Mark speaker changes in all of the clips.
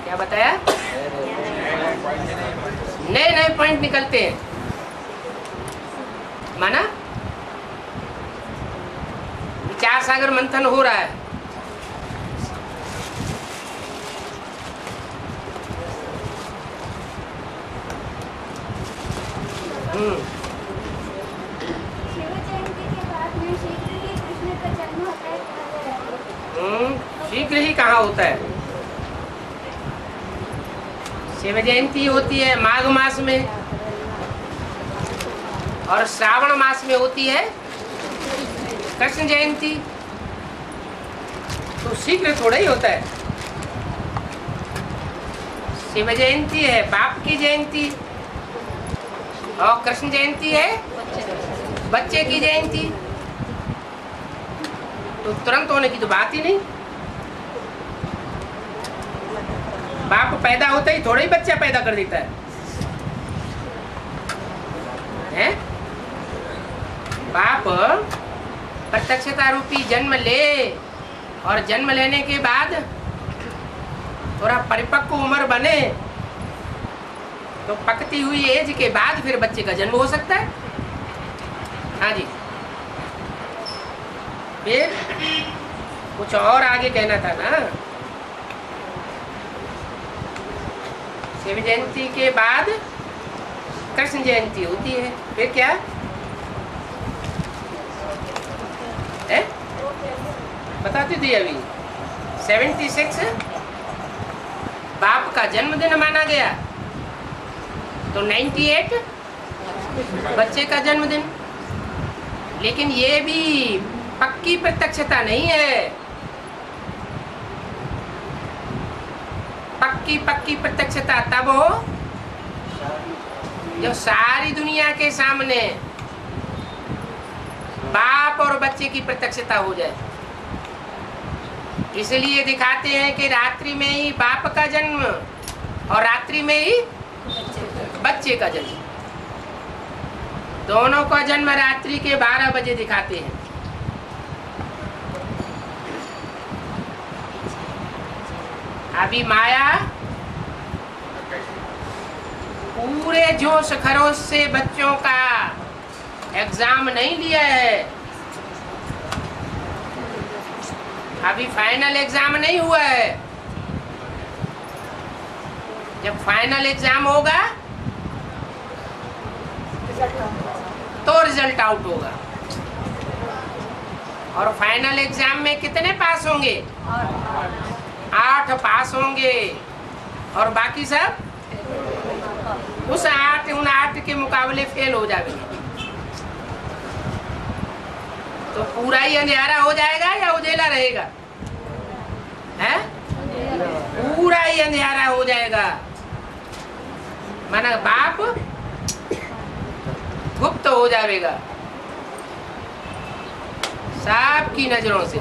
Speaker 1: क्या बताया? नए नए पॉइंट निकलते हैं, माना विचार सागर मंथन हो रहा है। शीघ्र ही कहाँ होता है? शिव जयंती होती है माघ मास में, और श्रावण मास में होती है कृष्ण जयंती। तो शीघ्र थोड़ा ही होता है। शिव जयंती है बाप की जयंती, और कृष्ण जयंती है बच्चे की जयंती। तो तुरंत होने की तो बात ही नहीं। बाप पैदा होता ही थोड़ा ही बच्चा पैदा कर देता है? बाप प्रत्यक्षता रूपी जन्म ले, और जन्म लेने के बाद थोड़ा परिपक्व उम्र बने, तो पकती हुई एज के बाद फिर बच्चे का जन्म हो सकता है। हाँ जी, फिर कुछ और आगे कहना था ना। शिव जयंती के बाद कृष्ण जयंती होती है, फिर क्या है बताती थी अभी। 76 बाप का जन्मदिन माना गया, तो 98 बच्चे का जन्मदिन। लेकिन ये भी पक्की प्रत्यक्षता नहीं है। पक्की प्रत्यक्षता तब हो जब सारी दुनिया के सामने बाप और बच्चे की प्रत्यक्षता हो जाए। इसलिए दिखाते हैं कि रात्रि में ही बाप का जन्म और रात्रि में ही बच्चे का जन्म, दोनों का जन्म रात्रि के 12 बजे दिखाते हैं। अभी माया पूरे जोश खरोश से बच्चों का एग्जाम नहीं लिया है। अभी फाइनल एग्जाम नहीं हुआ है। जब फाइनल एग्जाम होगा तो रिजल्ट आउट होगा। और फाइनल एग्जाम में कितने पास होंगे? 8 पास होंगे, और बाकी सब उन 8 के मुकाबले फेल हो जाएंगे। तो पूरा ही अंधेरा हो जाएगा या उजेला रहेगा? है पूरा ही अंधेरा हो जाएगा। माना बाप गुप्त हो जाएगा सबकी नजरों से।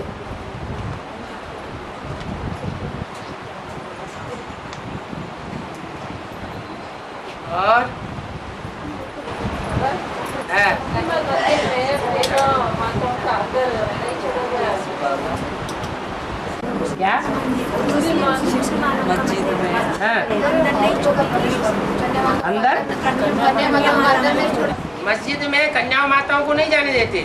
Speaker 1: और क्या
Speaker 2: मस्जिद में
Speaker 1: अंदर मस्जिद में कन्या माताओं को नहीं जाने देते।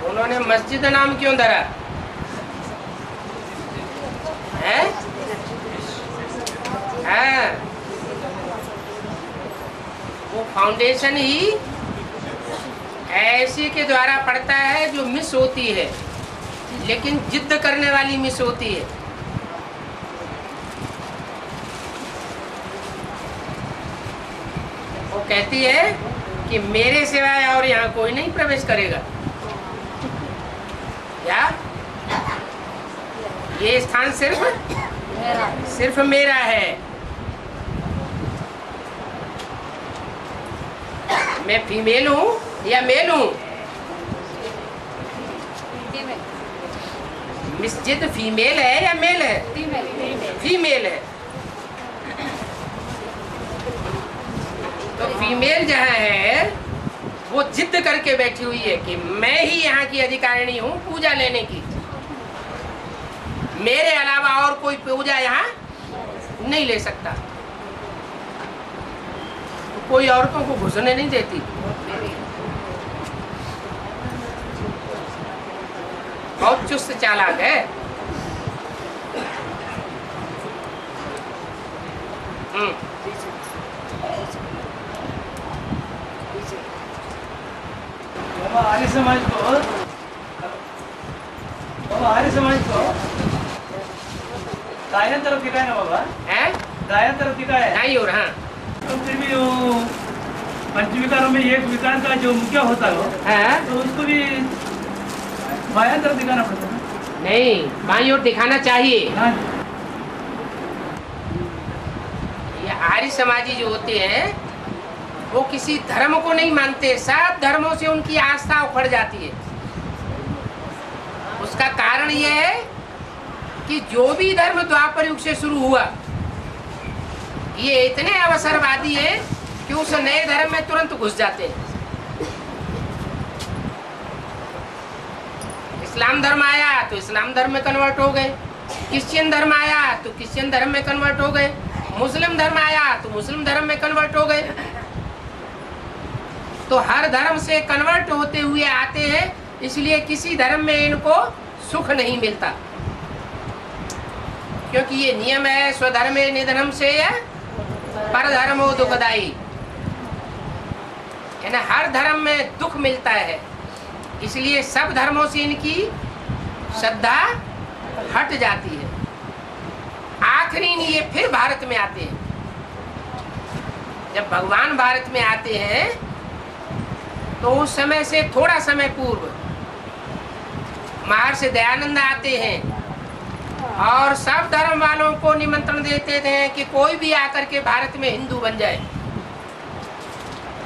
Speaker 1: उन्होंने मस्जिद नाम क्यों धरा है? वो फाउंडेशन ही ऐसी के द्वारा पड़ता है जो मिस होती है, लेकिन जिद्द करने वाली मिस होती है। वो कहती है कि मेरे सिवाय और यहाँ कोई नहीं प्रवेश करेगा। क्या ये स्थान सिर्फ मेरा है। मैं फीमेल हूँ या मेल हूँ? मस्जिद फीमेल है या मेल है? फीमेल है। तो फीमेल जहाँ है वो जिद करके बैठी हुई है कि मैं ही यहाँ की अधिकारिणी हूँ पूजा लेने की, मेरे अलावा और कोई पूजा यहाँ नहीं ले सकता। तो कोई औरतों को घुसने नहीं देती। बहुत चुस्त चालाक है।
Speaker 2: आर्य समाज को गायन तरफ दिखाए ना बाबा,
Speaker 1: हैं?
Speaker 2: गायन तरफ दिखाए
Speaker 1: नहीं हो रहा।
Speaker 2: तो फिर भी वो पंचविकारों में एक विकार का जो मुख्य होता है तो उसको भी बायां तरफ दिखाना पड़ता है।
Speaker 1: नहीं, बाईं ओर दिखाना चाहिए।
Speaker 2: हाँ।
Speaker 1: ये आर्य समाजी जो होते हैं वो किसी धर्म को नहीं मानते, सब धर्मों से उनकी आस्था उखड़ जाती है। उसका कारण यह है कि जो भी धर्म द्वापर युग से शुरू हुआ ये इतने अवसरवादी हैं कि उस नए धर्म में तुरंत घुस जाते हैं। इस्लाम धर्म आया तो इस्लाम धर्म में कन्वर्ट हो गए, क्रिश्चियन धर्म आया तो क्रिश्चियन धर्म में कन्वर्ट हो गए, मुस्लिम धर्म आया तो मुस्लिम धर्म में कन्वर्ट हो गए। तो हर धर्म से कन्वर्ट होते हुए आते हैं, इसलिए किसी धर्म में इनको सुख नहीं मिलता, क्योंकि ये नियम है स्वधर्मे निधनम से परधर्मो दुखदाई, यानी हर धर्म में दुख मिलता है। इसलिए सब धर्मों से इनकी श्रद्धा हट जाती है। आखिरी ये फिर भारत में आते हैं। जब भगवान भारत में आते हैं तो उस समय से थोड़ा समय पूर्व महर्षि दयानंद आते हैं और सब धर्म वालों को निमंत्रण देते थे कि कोई भी आकर के भारत में हिंदू बन जाए,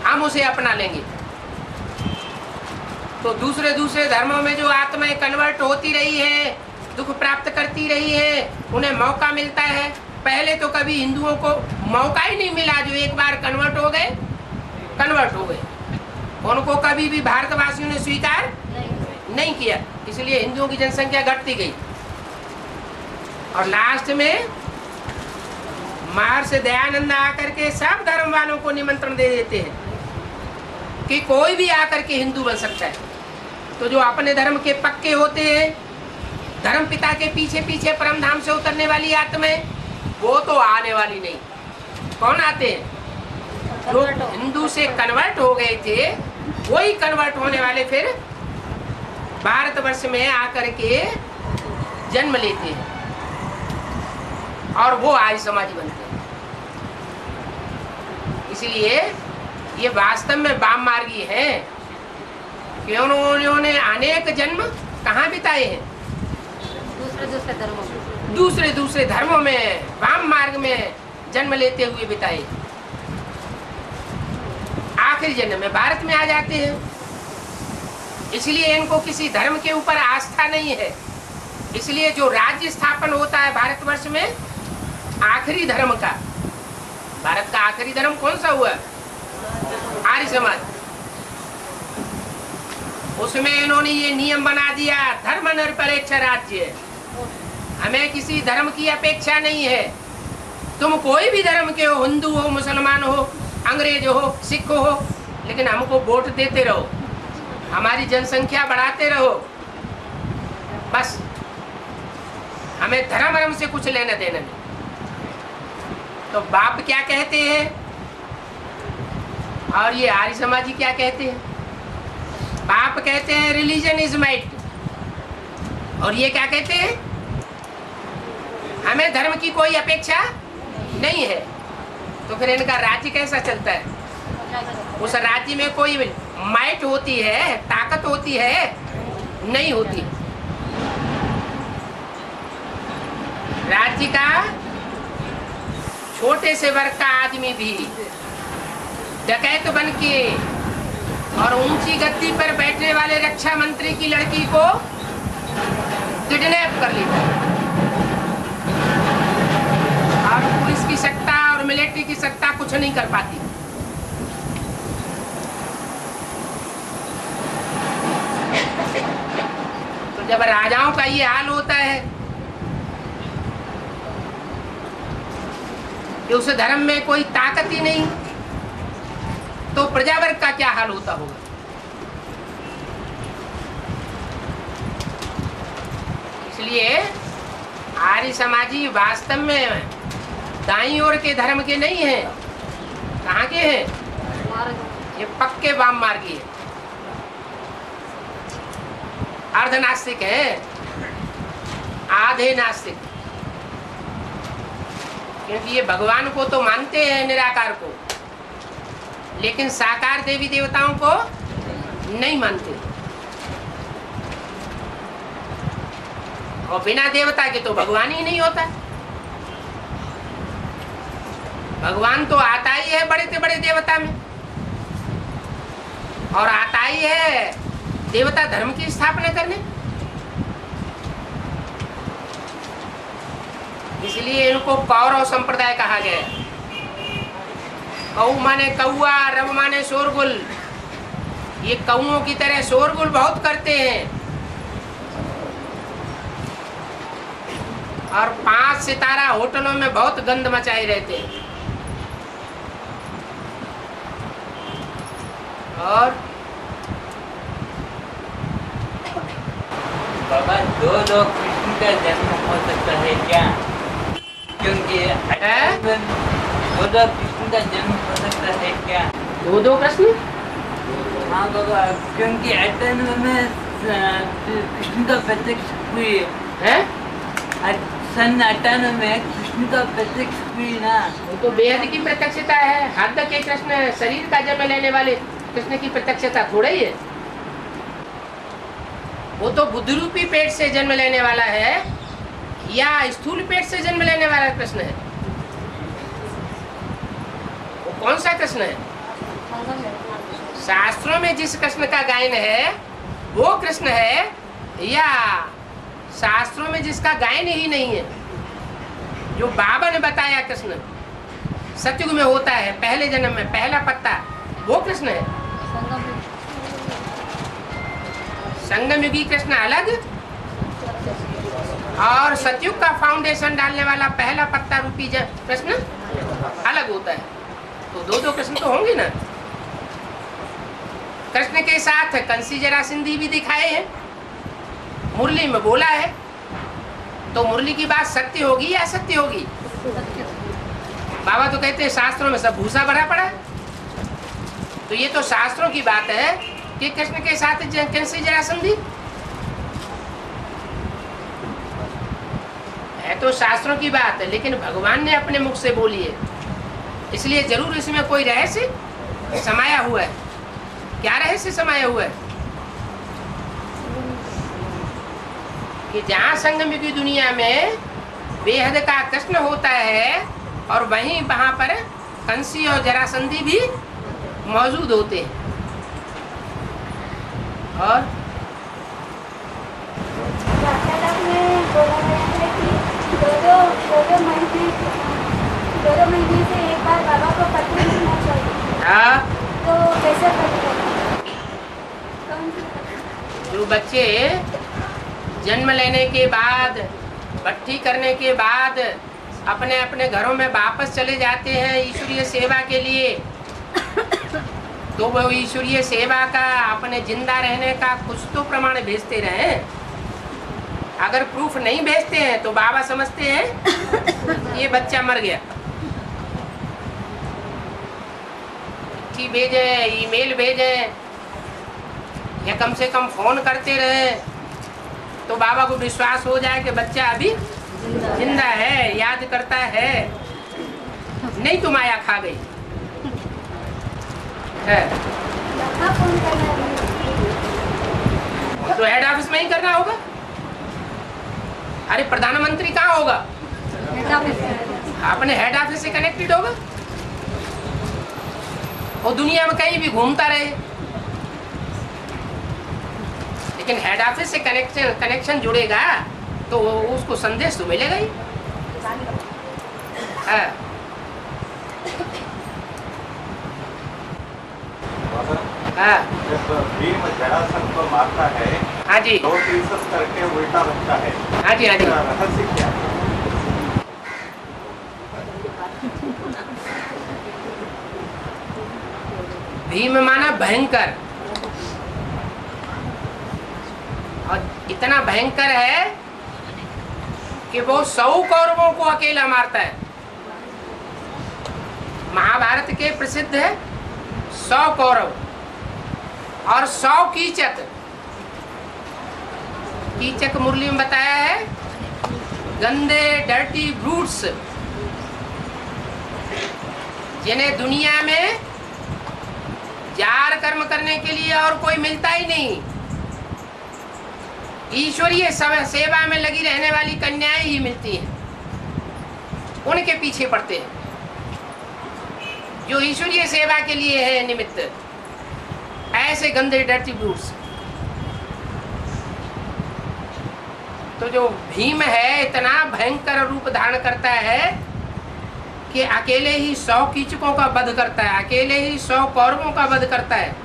Speaker 1: हम उसे अपना लेंगे। तो दूसरे दूसरे धर्मों में जो आत्माएं कन्वर्ट होती रही है, दुख प्राप्त करती रही है, उन्हें मौका मिलता है। पहले तो कभी हिंदुओं को मौका ही नहीं मिला, जो एक बार कन्वर्ट हो गए कन्वर्ट हो गए, उनको कभी भी भारतवासियों ने स्वीकार नहीं किया। इसलिए हिंदुओं की जनसंख्या घटती गई और लास्ट में महर्षि दयानंद आकर के सब धर्म वालों को निमंत्रण दे देते हैं कि कोई भी आकर के हिंदू बन सकता है। तो जो अपने धर्म के पक्के होते हैं, धर्म पिता के पीछे पीछे परम धाम से उतरने वाली आत्माएं, वो तो आने वाली नहीं। कौन आते हैं? जो हिंदू से कन्वर्ट हो गए थे वही कन्वर्ट होने वाले फिर भारतवर्ष में आकर के जन्म लेते हैं और वो आर्य समाजी बनते हैं। इसलिए ये वास्तव में वाम मार्गी है कि उन्होंने अनेक जन्म कहाँ बिताए हैं? दूसरे दूसरे धर्मों में वाम मार्ग में जन्म लेते हुए बिताए। आखिरी जन्म में भारत में आ जाते हैं। इसलिए इनको किसी धर्म के ऊपर आस्था नहीं है। इसलिए जो राज्य स्थापन होता है भारतवर्ष में आखिरी धर्म का, भारत का आखिरी धर्म कौन सा हुआ? आर्य समाज। उसमें इन्होंने ये नियम बना दिया, धर्म निरपेक्ष राज्य, हमें किसी धर्म की अपेक्षा नहीं है। तुम कोई भी धर्म के हो, हिंदू हो, मुसलमान हो, अंग्रेज हो, सिख हो, लेकिन हमको वोट देते रहो, हमारी जनसंख्या बढ़ाते रहो, बस। हमें धर्म से कुछ लेना देना नहीं। तो बाप क्या कहते हैं और ये आर्य समाजी क्या कहते हैं? बाप कहते हैं रिलीजन इज माइट, और ये क्या कहते हैं? हमें धर्म की कोई अपेक्षा नहीं है। तो फिर इनका राज्य कैसा चलता है? उस राज्य में कोई माइट होती है, ताकत होती है? नहीं होती। राज्य का छोटे से वर्ग का आदमी भी डकैत बन के और ऊंची गद्दी पर बैठने वाले रक्षा मंत्री की लड़की को किडनैप कर लेता है। और पुलिस की सत्ता और मिलिट्री की सत्ता कुछ नहीं कर पाती। जब राजाओं का ये हाल होता है कि उस धर्म में कोई ताकत ही नहीं, तो प्रजावर्ग का क्या हाल होता होगा। इसलिए आर्य समाजी वास्तव में दाईं ओर के धर्म के नहीं हैं। कहाँ के हैं? ये पक्के वाम मार्गी है, अर्धनास्तिक है, आधे नास्तिक। क्योंकि ये भगवान को तो मानते हैं, निराकार को, लेकिन साकार देवी देवताओं को नहीं मानते। और बिना देवता के तो भगवान ही नहीं होता। भगवान तो आता ही है बड़े से बड़े देवता में, और आता ही है देवता धर्म की स्थापना करने। इसलिए इनको कौरव संप्रदाय कहा गया। कौ माने कौआ, रव माने शोरगुल। ये कौओं की तरह शोरगुल बहुत करते हैं, और 5 सितारा होटलों में बहुत गंद मचाए रहते हैं। और
Speaker 3: बाबा दो कृष्ण का जन्म हो सकता है क्या? क्योंकि दो कृष्ण का जन्म हो सकता है क्या?
Speaker 1: दो कृष्ण?
Speaker 3: हाँ बाबा, क्योंकि अठानवे में कृष्ण का प्रत्यक्ष हुई
Speaker 1: है।
Speaker 3: सन 98 में कृष्ण का प्रत्यक्ष हुई ना।
Speaker 1: वो तो बेहद की प्रत्यक्षता है। हद के कृष्ण, शरीर का जन्म लेने वाले कृष्ण की प्रत्यक्षता थोड़ा ही है। वो तो बुद्धिरूपी पेट से जन्म लेने वाला है, या स्थूल पेट से जन्म लेने वाला कृष्ण है। वो कौन सा कृष्ण है? शास्त्रों में जिस कृष्ण का गायन है वो कृष्ण है, या शास्त्रों में जिसका गायन ही नहीं है, जो बाबा ने बताया कृष्ण सतयुग में होता है, पहले जन्म में पहला पत्ता, वो कृष्ण है। संगम युगी कृष्ण अलग, और सतयुग का फाउंडेशन डालने वाला पहला पत्ता रूपी कृष्ण अलग होता है। तो दो कृष्ण तो होंगे ना। कृष्ण के साथ कंसी जरासंधी भी दिखाए हैं, मुरली में बोला है। तो मुरली की बात सत्य होगी या असत्य होगी? बाबा तो कहते हैं शास्त्रों में सब भूसा भरा पड़ा। तो ये तो शास्त्रों की बात है कि कृष्ण के साथ कंसी जरासंधी है, तो शास्त्रों की बात है, लेकिन भगवान ने अपने मुख से बोली है, इसलिए जरूर इसमें कोई रहस्य समाया हुआ है। क्या रहस्य समाया हुआ है? कि जहाँ संगम की दुनिया में बेहद का कृष्ण होता है, और वहीं वहां पर कंसी और जरासंधी भी मौजूद होते हैं। और
Speaker 4: दो महीने से एक बार बाबा को पत्र लिखना चाहिए।
Speaker 1: हाँ,
Speaker 4: तो कैसे करेंगे?
Speaker 1: जो बच्चे जन्म लेने के बाद, भट्टी करने के बाद अपने अपने घरों में वापस चले जाते हैं ईश्वरीय सेवा के लिए, तो वो ईश्वरीय सेवा का, अपने जिंदा रहने का कुछ तो प्रमाण भेजते रहे। अगर प्रूफ नहीं भेजते हैं तो बाबा समझते हैं ये बच्चा मर गया। चिट्ठी भेजे, ईमेल भेजे, या कम से कम फोन करते रहे, तो बाबा को विश्वास हो जाए कि बच्चा अभी जिंदा है, याद करता है, नहीं तो माया खा गई है। तो हेड ऑफिस में ही करना होगा। अरे प्रधानमंत्री कहाँ होगा? अपने हेड ऑफिस से कनेक्टेड होगा। वो दुनिया में कहीं भी घूमता रहे, लेकिन हेड ऑफिस से कनेक्शन जुड़ेगा तो उसको संदेश तो मिलेगा ही। हाँ। हाँ
Speaker 5: जब भीम जरासंध को मारता है
Speaker 1: हाँ जी
Speaker 5: 2-3 करके उल्टा रखता है,
Speaker 1: हाँ जी हाँ जी।
Speaker 5: इसका रहस्य क्या है?
Speaker 1: भीम माना भयंकर, और इतना भयंकर है कि वो 100 कौरवों को अकेला मारता है। महाभारत के प्रसिद्ध है 100 कौरव और 100 कीचक। कीचक मुरली में बताया है गंदे डर्टी ब्रूट्स, जिन्हें दुनिया में जार कर्म करने के लिए और कोई मिलता ही नहीं। ईश्वरीय सेवा में लगी रहने वाली कन्याएं ही मिलती हैं, उनके पीछे पड़ते हैं जो ईश्वरीय सेवा के लिए है निमित्त। ऐसे गंदे डर्टी ब्रूट्स। तो जो भीम है इतना भयंकर रूप धारण करता है कि अकेले ही 100 कीचकों का वध करता है, अकेले ही 100 कौरवों का वध करता है।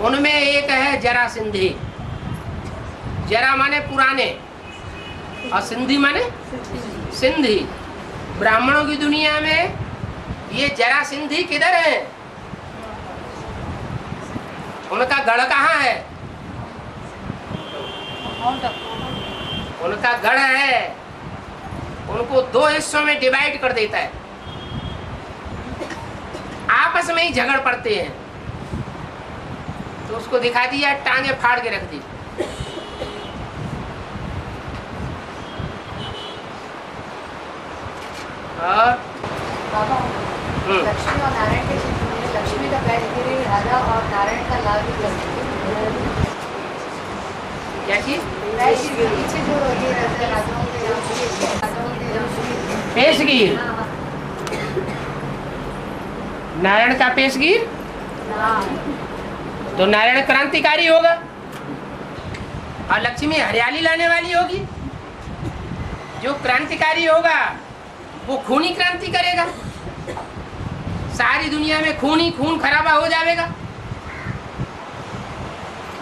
Speaker 1: उनमें एक है जरासिंधी। जरा माने पुराने और सिंधी माने सिंधी। ब्राह्मणों की दुनिया में ये जरासिंधी किधर है? उनका गढ़ कहाँ है? उनका गढ़ है, उनको 2 हिस्सों में डिवाइड कर देता है, आपस में ही झगड़ पड़ते हैं। तो उसको दिखा दिया, टांगे फाड़ के रख दी। और
Speaker 6: लक्ष्मी और नारायण के चित्र में लक्ष्मी का पैर गिरे राधा और नारायण का लाल भी
Speaker 1: क्या चीज?
Speaker 6: पीछे जो ये राजाओं के
Speaker 1: पेशगीर, नारायण का पेशगीर। तो नारायण क्रांतिकारी होगा और लक्ष्मी हरियाली लाने वाली होगी। जो क्रांतिकारी होगा वो खूनी क्रांति करेगा, सारी दुनिया में खून ही खून खराबा हो जाएगा।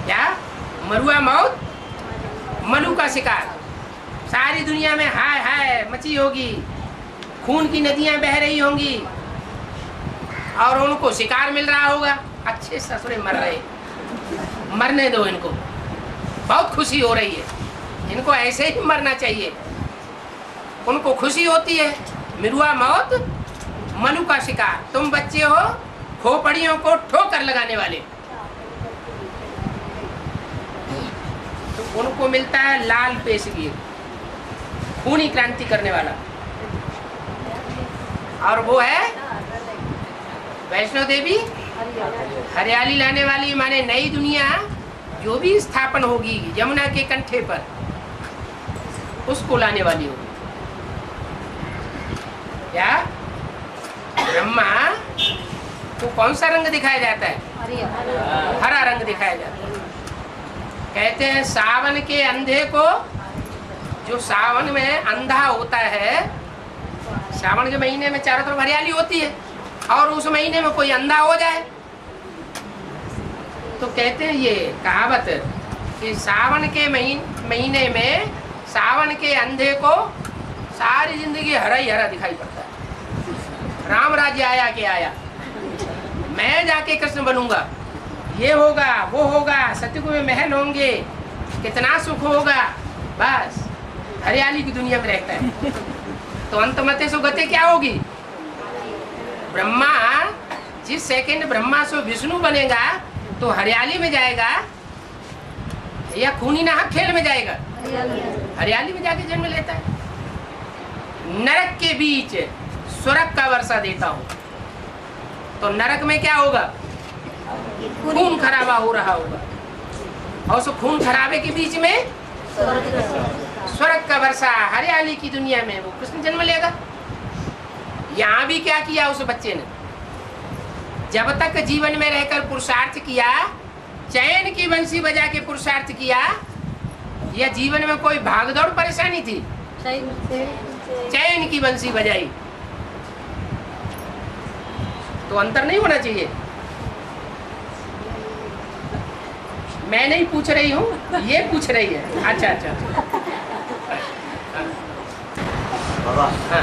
Speaker 1: क्या मरुआ मौत मनु का शिकार, सारी दुनिया में हाय हाय मची होगी, खून की नदियां बह रही होंगी और उनको शिकार मिल रहा होगा। अच्छे ससुरे मर रहे, मरने दो इनको, बहुत खुशी हो रही है, इनको ऐसे ही मरना चाहिए। उनको खुशी होती है, मिरुआ मौत मनु का शिकार। तुम बच्चे हो खोपड़ियों को ठोकर लगाने वाले। तो उनको मिलता है लाल पेशगीर, खूनी क्रांति करने वाला। और वो है वैष्णो देवी, हरियाली लाने वाली, माने नई दुनिया जो भी स्थापन होगी यमुना के कंठे पर, उसको लाने वाली होगी। क्या ब्रह्मा को कौन सा रंग दिखाया जाता है? हरा रंग दिखाया जाता है। कहते हैं सावन के अंधे को, जो सावन में अंधा होता है, सावन के महीने में चारों तरफ हरियाली होती है और उस महीने में कोई अंधा हो जाए तो कहते हैं ये कहावत कि सावन के महीने में सावन के अंधे को सारी जिंदगी हरा ही हरा दिखाई पड़ता है। राम राज्य आया के आया, मैं जाके कृष्ण बनूंगा, ये होगा वो होगा, सतयुग में महल होंगे, कितना सुख होगा, बस हरियाली की दुनिया में रहता है। तो अंतमते सो गति क्या होगी? ब्रह्मा जिस सेकंड ब्रह्मा सो विष्णु बनेगा तो हरियाली में जाएगा या खूनी नाहक खेल में जाएगा? हरियाली में जाके जन्म लेता है। नरक के बीच स्वर्ग का वर्षा देता हूँ, तो नरक में क्या होगा? खून खराबा हो रहा होगा, और उस खून खराबे के बीच में स्वर्ग का वर्षा, हरियाली की दुनिया में वो कृष्ण जन्म लेगा। यहाँ भी क्या किया उस बच्चे ने? जब तक जीवन में रहकर पुरुषार्थ किया, चैन की बंसी बजा के पुरुषार्थ किया, या जीवन में कोई भागदौड़ परेशानी थी? चैन की बंसी बजाई। तो अंतर नहीं होना चाहिए। मैं नहीं पूछ रही हूँ, ये पूछ रही है। अच्छा अच्छा।
Speaker 5: बाबा,
Speaker 1: हाँ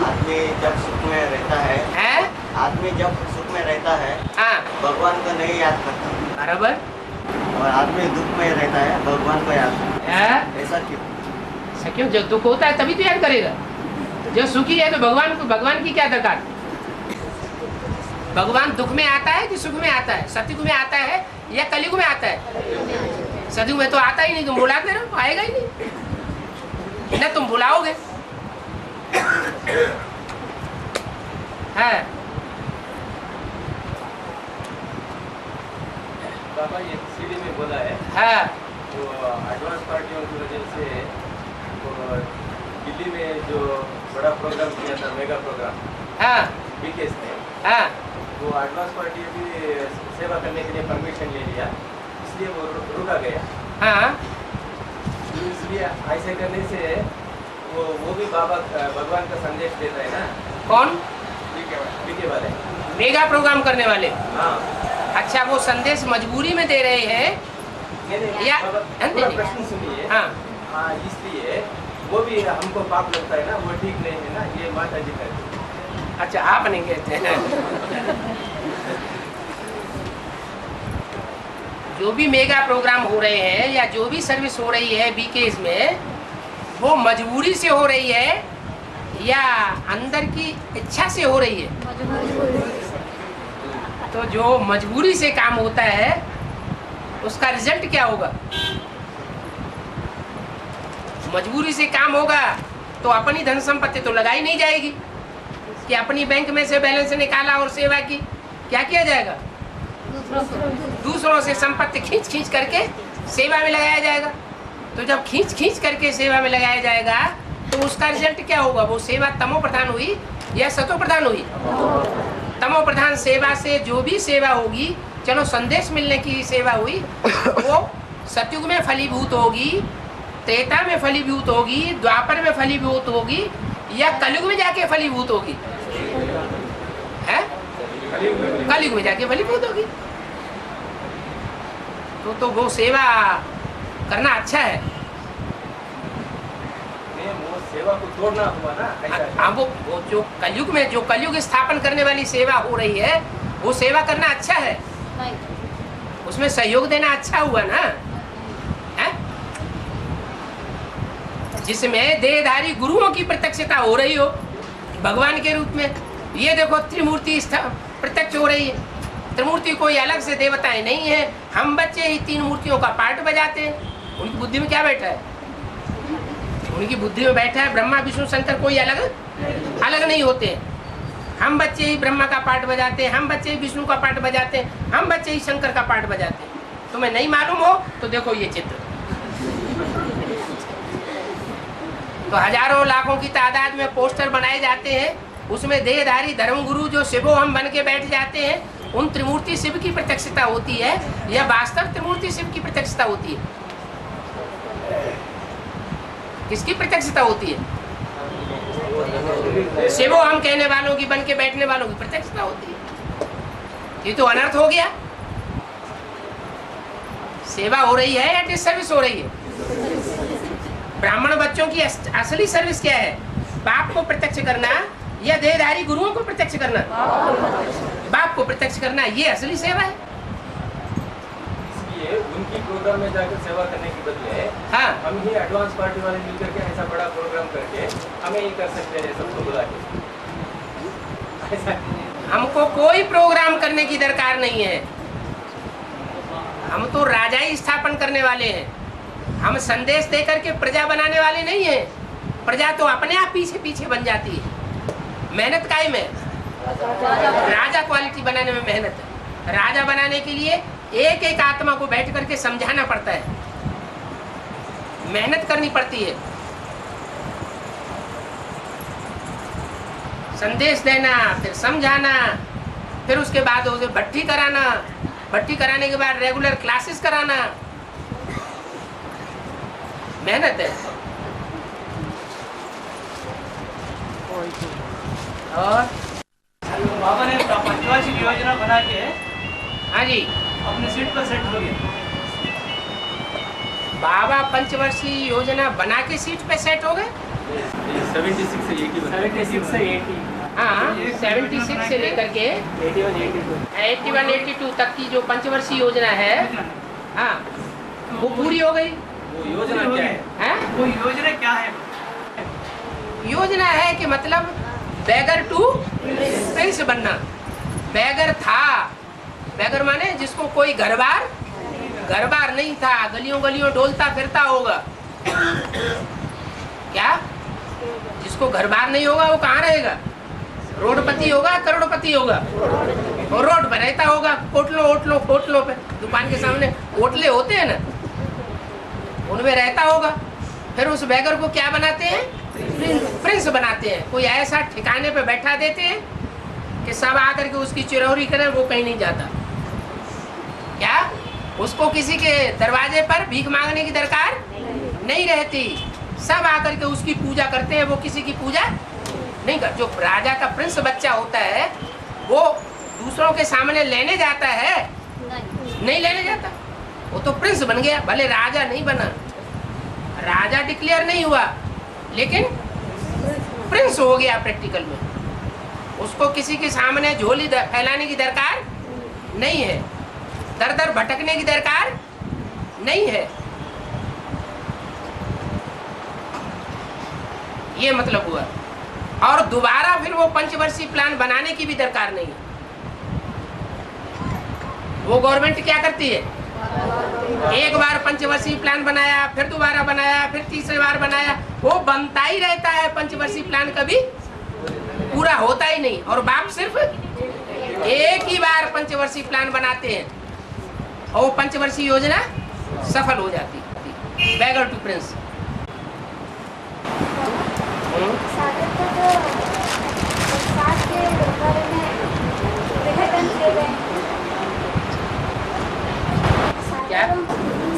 Speaker 5: आदमी जब सुख में रहता है,
Speaker 1: है,
Speaker 5: आदमी जब सुख में रहता है
Speaker 1: हाँ
Speaker 5: भगवान को नहीं याद करता,
Speaker 1: बराबर
Speaker 5: और आदमी दुख में रहता है भगवान को याद करता
Speaker 1: है।
Speaker 5: है। ऐसा क्यों?
Speaker 1: ऐसा क्यों? जब दुख होता है तभी तो याद करेगा। जो सुखी है तो भगवान की क्या दरकार? भगवान दुख में आता है कि सुख में आता है? सतयुग में आता है या कलयुग में आता है? सतयुग में तो आता ही नहीं, तुम बुलाते रहो, आएगा ही नहीं, न तुम बुलाओगे। है
Speaker 7: बाबा, ये सीडी में बोला है
Speaker 1: हाँ
Speaker 7: तो एडवांस पार्टियों की वजह से वो दिल्ली में जो बड़ा प्रोग्राम किया था, मेगा प्रोग्राम
Speaker 1: हाँ
Speaker 7: बीकेएस ने,
Speaker 1: हाँ
Speaker 7: वो एडवांस पार्टी भी सेवा करने के लिए परमिशन ले लिया, इसलिए वो रुका गया।
Speaker 1: हाँ।
Speaker 7: तो इसलिए ऐसे करने से वो भी बाबा भगवान का संदेश देता है ना।
Speaker 1: कौन?
Speaker 7: बीके वाले
Speaker 1: मेगा प्रोग्राम करने वाले।
Speaker 7: हाँ।
Speaker 1: अच्छा, वो संदेश मजबूरी में दे रहे हैं या
Speaker 7: पूरा प्रश्न सुनिए।
Speaker 1: हाँ
Speaker 7: हाँ, इसलिए वो भी हमको पाप लगता है ना, वो ठीक नहीं है ना, ये माता जी कहते हैं।
Speaker 1: अच्छा, आप नहीं कहते हैं। जो भी मेगा प्रोग्राम हो रहे हैं या जो भी सर्विस हो रही है बीकेएस में, वो मजबूरी से हो रही है या अंदर की इच्छा से हो रही है? तो जो मजबूरी से काम होता है उसका रिजल्ट क्या होगा? मजबूरी से काम होगा तो अपनी धन संपत्ति तो लगाई नहीं जाएगी कि अपनी बैंक में से बैलेंस निकाला और सेवा की। क्या किया जाएगा? दूसरों से संपत्ति खींच खींच करके सेवा में लगाया जाएगा। तो जब खींच खींच करके सेवा में लगाया जाएगा तो उसका रिजल्ट क्या होगा? वो सेवा तमो प्रधान हुई या सतो प्रधान हुई? तमो प्रधान सेवा से जो भी सेवा होगी, चलो संदेश मिलने की सेवा हुई, वो सतयुग में फलीभूत होगी, त्रेता में फलीभूत होगी, द्वापर में फलीभूत होगी या कलयुग में जाके फलीभूत होगी? है? कलयुग में जाके फलीभूत होगी। तो वो सेवा करना अच्छा है।
Speaker 7: वो सेवा को तोड़ना हुआ ना, ऐसा।
Speaker 1: अब वो जो कलयुग में जो कलयुग स्थापन करने वाली सेवा हो रही है, वो सेवा करना अच्छा है, उसमें सहयोग देना अच्छा हुआ ना, है? जिसमें देहधारी गुरुओं की प्रत्यक्षता हो रही हो भगवान के रूप में। ये देखो त्रिमूर्ति प्रत्यक्ष हो रही है। त्रिमूर्ति कोई अलग से देवताएं नहीं है, हम बच्चे ही तीन मूर्तियों का पार्ट बजाते हैं। उनकी बुद्धि में क्या बैठा है? उनकी बुद्धि में बैठा है ब्रह्मा विष्णु शंकर, कोई अलग नहीं होते हैं। हम बच्चे ही ब्रह्मा का पार्ट बजाते हैं, हम बच्चे ही विष्णु का पार्ट बजाते हैं, हम बच्चे ही शंकर का पार्ट बजाते हैं। तुम्हें नहीं मालूम हो तो देखो ये चित्र। तो हजारों लाखों की तादाद में पोस्टर बनाए जाते हैं, उसमें देहधारी धर्मगुरु जो शिवो हम बन के बैठ जाते हैं, उन त्रिमूर्ति शिव की प्रत्यक्षता होती है या वास्तव त्रिमूर्ति शिव की प्रत्यक्षता होती है? किसकी प्रत्यक्षता होती है? शिवो हम कहने वालों की, बन के बैठने वालों की प्रत्यक्षता होती है। ये तो अनर्थ हो गया। सेवा हो रही है या डिसर्विस हो रही है? ब्राह्मण बच्चों की असली सर्विस क्या है? बाप को प्रत्यक्ष करना या देहधारी गुरुओं को प्रत्यक्ष करना? बाप को प्रत्यक्ष करना, ये असली सेवा है।
Speaker 7: इसलिए उनकी प्रोग्राम में जाकर सेवा करने के बदले
Speaker 1: हाँ,
Speaker 7: हम ही एडवांस पार्टी वाले मिलकर के ऐसा बड़ा प्रोग्राम करके हमें ही कर सकते हैं, सबको बुला के।
Speaker 1: हमको कोई प्रोग्राम करने की दरकार नहीं है। हम तो राजा ही स्थापन करने वाले हैं। हम संदेश देकर के प्रजा बनाने वाले नहीं हैं। प्रजा तो अपने आप पीछे पीछे बन जाती है। मेहनत काहे में? राजा क्वालिटी बनाने में मेहनत है। राजा बनाने के लिए एक एक आत्मा को बैठ करके समझाना पड़ता है, मेहनत करनी पड़ती है। संदेश देना, फिर समझाना, फिर उसके बाद उसे भट्टी कराना, भट्टी कराने के बाद रेगुलर क्लासेस कराना, मेहनत है। और
Speaker 2: बाबा ने पंचवार्षिक योजना बना के
Speaker 1: हाँ जी,
Speaker 2: अपने सीट पर सेट हो गए।
Speaker 1: बाबा पंचवर्षीय योजना बना के सीट पे सेट हो गए।
Speaker 7: 76 से 80
Speaker 3: 76 से 80
Speaker 1: हाँ 76 से लेकर के 81 82 तक की जो पंचवर्षीय योजना है, हाँ वो पूरी हो गई।
Speaker 7: वो योजना क्या है?
Speaker 1: हैं?
Speaker 2: वो योजना क्या है?
Speaker 1: योजना है कि मतलब बैगर टू प्रिंस बनना। बैगर था, बैगर माने जिसको कोई घर बार नहीं था, गलियों गलियों डोलता फिरता होगा। क्या? जिसको घर बार नहीं होगा वो कहाँ रहेगा? रोडपति होगा, करोड़पति होगा, और रोड पर रहता होगा। होटलों पे, दुकान के सामने होटले होते हैं ना, उनमें रहता होगा। फिर उस बैगर को क्या बनाते हैं? प्रिंस बनाते हैं। कोई ऐसा ठिकाने पे बैठा देते हैं कि सब आकर के उसकी चिरौरी करें, वो कहीं नहीं जाता। क्या? उसको किसी के दरवाजे पर भीख मांगने की दरकार नहीं रहती। सब आकर के उसकी पूजा करते हैं, वो किसी की पूजा नहीं कर। जो राजा का प्रिंस बच्चा होता है वो दूसरों के सामने लेने जाता है? नहीं लेने जाता। वो तो प्रिंस बन गया, भले राजा नहीं बना, राजा डिक्लेयर नहीं हुआ, लेकिन प्रिंस हो गया प्रैक्टिकल में। उसको किसी के सामने झोली फैलाने की दरकार नहीं है, दर दर भटकने की दरकार नहीं है। ये मतलब हुआ। और दोबारा फिर वो पंचवर्षीय प्लान बनाने की भी दरकार नहीं है। वो गवर्नमेंट क्या करती है? एक बार पंचवर्षीय प्लान बनाया, फिर दोबारा बनाया, फिर तीसरी बार बनाया, वो बनता ही रहता है। पंचवर्षीय प्लान कभी पूरा होता ही नहीं। और बाप सिर्फ एक ही बार पंचवर्षीय प्लान बनाते हैं और वो पंचवर्षीय योजना सफल हो जाती है। Bagger to Prince.
Speaker 4: सागर को जो सात के बारे में विभाजन किए गए हैं।
Speaker 1: क्या?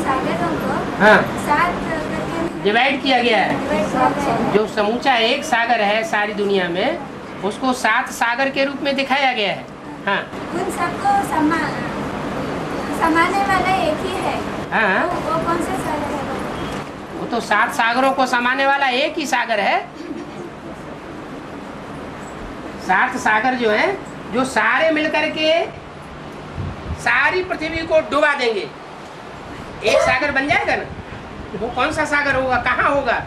Speaker 4: सागरों को
Speaker 1: हाँ
Speaker 4: सात करके
Speaker 1: डिवाइड किया गया है।
Speaker 4: डिवाइड किया गया है।
Speaker 1: जो समूचा एक सागर है सारी दुनिया में, उसको 7 सागर के रूप में दिखाया गया है। हाँ
Speaker 4: उन सबको समाने वाला एक ही है।
Speaker 1: हाँ,
Speaker 4: वो कौन सा सागर है?
Speaker 1: वो तो 7 सागरों को समाने वाला एक ही सागर है। 7 सागर जो है, जो सारे मिलकर के सारी पृथ्वी को डुबा देंगे, एक सागर बन जाएगा ना। वो कौन सा सागर होगा? कहाँ होगा?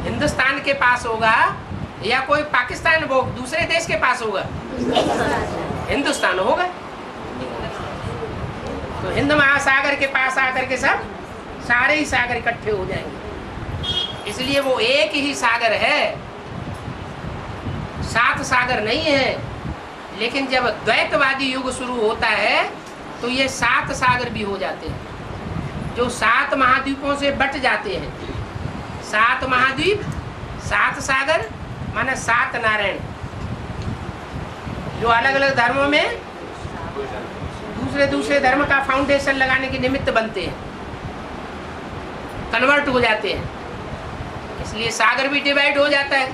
Speaker 1: हिंदुस्तान के पास होगा या कोई पाकिस्तान, वो दूसरे देश के पास होगा? हिंदुस्तान होगा। तो हिंद महासागर के पास आकर के सब सारे ही सागर इकट्ठे हो जाएंगे। इसलिए वो एक ही सागर है, 7 सागर नहीं है। लेकिन जब द्वैतवादी युग शुरू होता है तो ये 7 सागर भी हो जाते हैं, जो 7 महाद्वीपों से बट जाते हैं। 7 महाद्वीप, 7 सागर माने 7 नारायण, जो अलग अलग धर्मों में दूसरे धर्म का फाउंडेशन लगाने के निमित्त बनते हैं, कन्वर्ट हो जाते हैं। इसलिए सागर भी डिवाइड हो जाता है।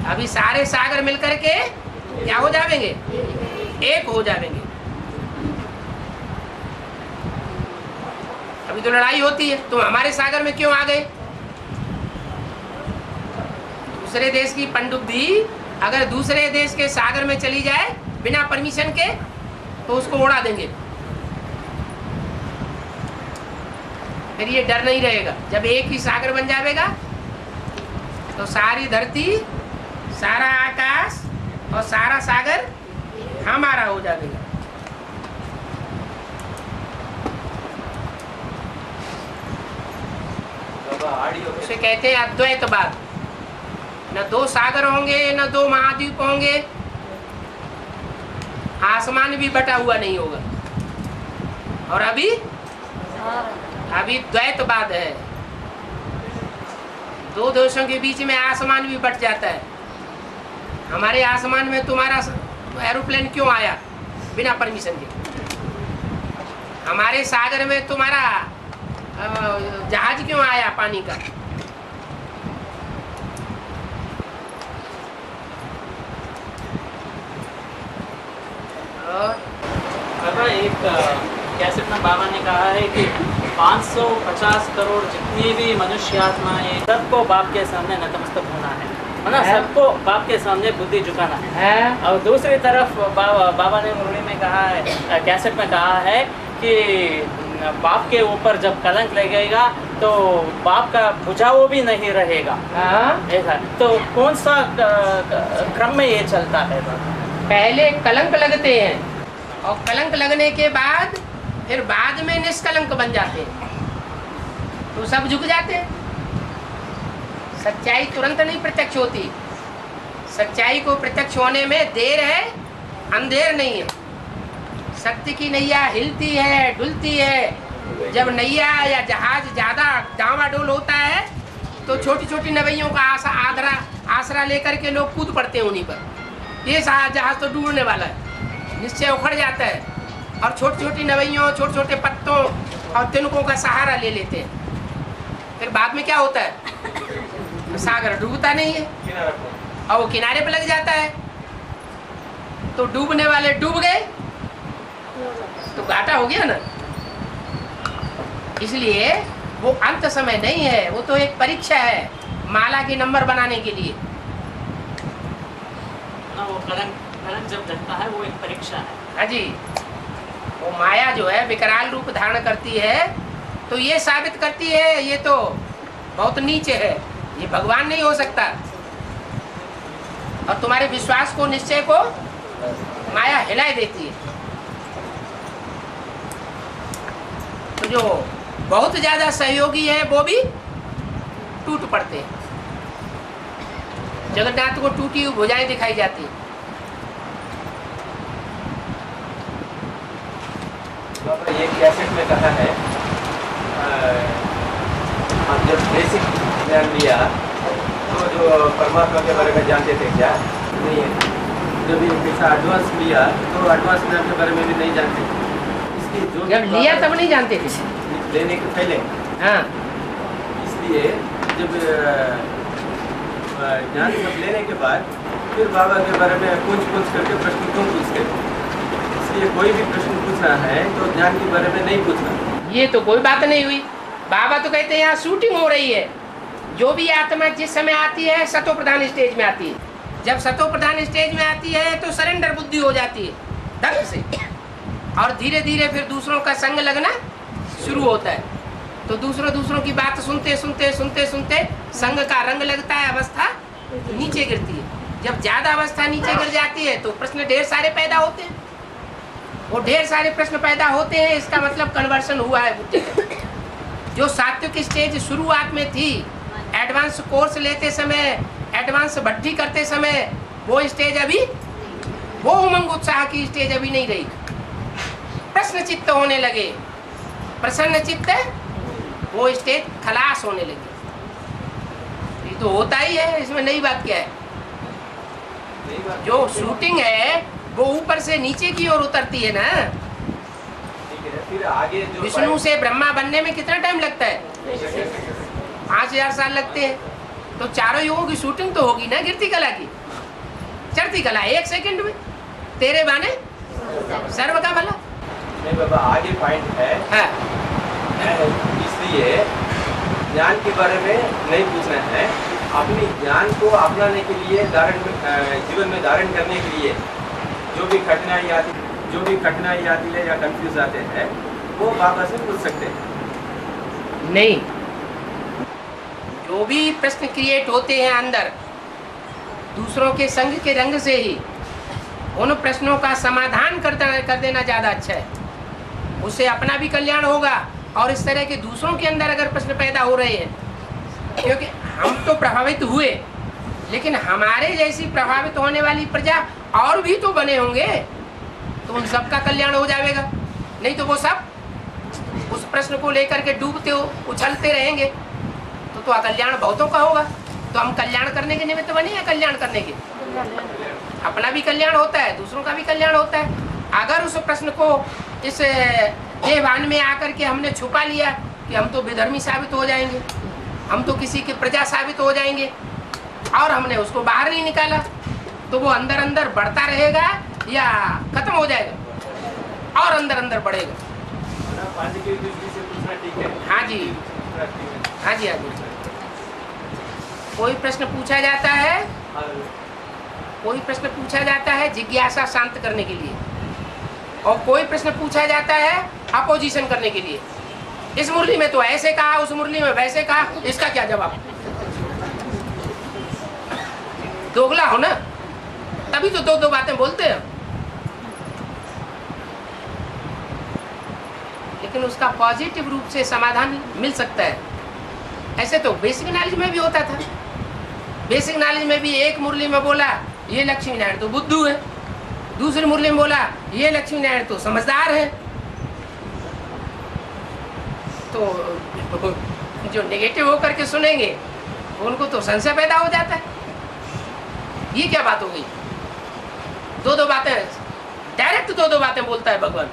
Speaker 1: अभी सारे सागर मिलकर के क्या हो जाएंगे? एक हो जाएंगे। अभी तो लड़ाई होती है, तुम हमारे सागर में क्यों आ गए? दूसरे देश की पनडुब्बी अगर दूसरे देश के सागर में चली जाए बिना परमिशन के, तो उसको उड़ा देंगे। फिर ये डर नहीं रहेगा। जब एक ही सागर बन जाएगा तो सारी धरती, सारा आकाश और सारा सागर हमारा हो जाएगा। उसे कहते हैं अद्वैतवाद। न 2 सागर होंगे, न 2 महाद्वीप होंगे, आसमान भी बटा हुआ नहीं होगा। और अभी द्वैतवाद है। 2 देशों के बीच में आसमान भी बट जाता है। हमारे आसमान में तुम्हारा एरोप्लेन क्यों आया बिना परमिशन के? हमारे सागर में तुम्हारा जहाज क्यों आया पानी का?
Speaker 3: बाबा एक कैसेट में बाबा ने कहा है कि 550 करोड़ जितनी भी मनुष्य आत्माएं सबको बाप के सामने नतमस्तक होना है ना, सबको बाप के सामने बुद्धि झुकाना है। और दूसरी तरफ बाबा ने मुरली में कहा है, कैसेट में कहा है कि बाप के ऊपर जब कलंक लगेगा तो बाप का बुझाव भी नहीं रहेगा। ऐसा तो कौन सा क्रम में ये चलता है?
Speaker 1: पहले कलंक लगते हैं और कलंक लगने के बाद फिर बाद में निष्कलंक बन जाते हैं, तो सब झुक जाते हैं। सच्चाई तुरंत नहीं प्रत्यक्ष होती, सच्चाई को प्रत्यक्ष होने में देर है, अंधेर नहीं है। सत्य की नैया हिलती है, डुलती है। जब नैया या जहाज ज्यादा डावाडोल होता है तो छोटी छोटी नवैयों का आसरा लेकर के लोग कूद पड़ते हैं उन्हीं पर। ये जहाज तो डूबने वाला है, निश्चय उखड़ जाता है और छोटी छोटी नवैयों, छोटे छोटे पत्तों और तिनकों का सहारा ले लेते हैं। फिर बाद में क्या होता है? सागर डूबता नहीं है और वो किनारे पे लग जाता है, तो डूबने वाले डूब गए तो घाटा हो गया ना। इसलिए वो अंत समय नहीं है, वो तो एक परीक्षा है माला के नंबर बनाने के लिए।
Speaker 3: वो कलंक जब लगता है वो एक परीक्षा है।
Speaker 1: हाँ जी, वो माया जो है विकराल रूप धारण करती है तो ये साबित करती है ये तो बहुत नीचे है, ये भगवान नहीं हो सकता। और तुम्हारे विश्वास को, निश्चय को माया हिला देती है। तो जो बहुत ज्यादा सहयोगी है वो भी टूट पड़ते हैं। जगन्नाथ को टूटी हुई भुजाएं दिखाई जाती है।
Speaker 7: ये कैसेट में कहा है, हम जब बेसिक ज्ञान लिया तो जो परमात्मा के बारे में जानते थे क्या नहीं है। जब ये कैसा एडवांस लिया तो एडवांस ज्ञान के बारे में भी नहीं जानते थे। इसलिए जो
Speaker 1: जब लिया तब नहीं जानते थे,
Speaker 7: लेने के पहले।
Speaker 1: हाँ,
Speaker 7: इसलिए जब ज्ञान सब लेने के बाद फिर बाबा के बारे में पूछ करके प्रश्न क्यों पूछते? इसलिए कोई भी प्रश्न पूछना है तो ज्ञान के बारे में नहीं पूछना।
Speaker 1: ये तो कोई बात नहीं हुई। बाबा तो कहते हैं यहाँ शूटिंग हो रही है। जो भी आत्मा जिस समय आती है सतो प्रधान स्टेज में आती है। जब सतो प्रधान स्टेज में आती है तो सरेंडर बुद्धि हो जाती है ढंग से, और धीरे धीरे फिर दूसरों का संग लगना शुरू होता है। तो दूसरों की बात सुनते सुनते संग का रंग लगता है, अवस्था नीचे गिरती है। जब ज्यादा अवस्था नीचे गिर जाती है तो प्रश्न ढेर सारे पैदा होते हैं। वो ढेर सारे प्रश्न पैदा होते हैं, इसका मतलब कन्वर्सन हुआ है बुद्धि का। जो सात्विक स्टेज शुरुआत में थी, एडवांस कोर्स लेते समय, एडवांस भट्टी करते समय, वो स्टेज अभी, वो उमंग उत्साह की स्टेज अभी नहीं रही। प्रश्न चित्त होने लगे, प्रसन्न चित्त, वो स्टेज खलास होने लगी। ये तो होता ही है, इसमें नई बात क्या है? जो शूटिंग है वो ऊपर से नीचे की ओर उतरती है ना।
Speaker 7: फिर आगे जो
Speaker 1: विष्णु से ब्रह्मा बनने में कितना टाइम लगता है? 5000 साल लगते हैं। तो चारों युगों की शूटिंग तो होगी ना गिरती कला की। चढ़ती कला 1 सेकंड में, तेरे बाने सर्व का भला।
Speaker 7: नहीं बाबा, आगे पॉइंट है।
Speaker 1: हाँ।
Speaker 7: इसलिए ज्ञान के बारे में नहीं पूछना है, अपनी ज्ञान को अपनाने के लिए, जीवन में धारण करने के लिए जो भी कठिनाई आती है या कंफ्यूज आते हैं वो बाबा से पूछ सकते हैं।
Speaker 1: नहीं, जो भी प्रश्न क्रिएट होते हैं अंदर दूसरों के संग के रंग से ही, उन प्रश्नों का समाधान कर देना ज़्यादा अच्छा है। उससे अपना भी कल्याण होगा और इस तरह के दूसरों के अंदर अगर प्रश्न पैदा हो रहे हैं, क्योंकि हम तो प्रभावित हुए, लेकिन हमारे जैसी प्रभावित होने वाली प्रजा और भी तो बने होंगे, तो उन सबका कल्याण हो जाएगा। नहीं तो वो सब उस प्रश्न को लेकर के डूबते हो, उछलते रहेंगे, तो अकल्याण बहुतों का होगा। तो हम कल्याण करने के निमित्त बने हैं, कल्याण करने के। अपना भी कल्याण होता है, दूसरों का भी कल्याण होता है। अगर उस प्रश्न को इस देवान में आकर के हमने छुपा लिया कि हम तो विधर्मी साबित हो जाएंगे, हम तो किसी की प्रजा साबित हो जाएंगे, और हमने उसको बाहर नहीं निकाला, तो वो अंदर अंदर बढ़ता रहेगा या खत्म हो जाएगा और अंदर अंदर बढ़ेगा।
Speaker 7: पॉजिटिव दृष्टि से पूछना ठीक है।
Speaker 1: हाँ जी, हाँ जी, हाँ जी। कोई प्रश्न पूछा जाता है, कोई प्रश्न पूछा जाता है जिज्ञासा शांत करने के लिए, और कोई प्रश्न पूछा जाता है अपोजिशन करने के लिए। इस मुरली में तो ऐसे कहा, उस मुरली में वैसे कहा, इसका क्या जवाब? दोगला हो ना, तभी तो दो दो बातें बोलते हैं। लेकिन उसका पॉजिटिव रूप से समाधान मिल सकता है। ऐसे तो बेसिक नॉलेज में भी होता था। बेसिक नॉलेज में भी एक मुरली में बोला ये लक्ष्मी नारायण तो बुद्धू है, दूसरी मुरली में बोला ये लक्ष्मी नारायण तो समझदार है। तो जो नेगेटिव होकर के सुनेंगे उनको तो संशय पैदा हो जाता है, ये क्या बात हो गई? दो दो बातें, डायरेक्ट दो दो बातें बोलता है भगवान।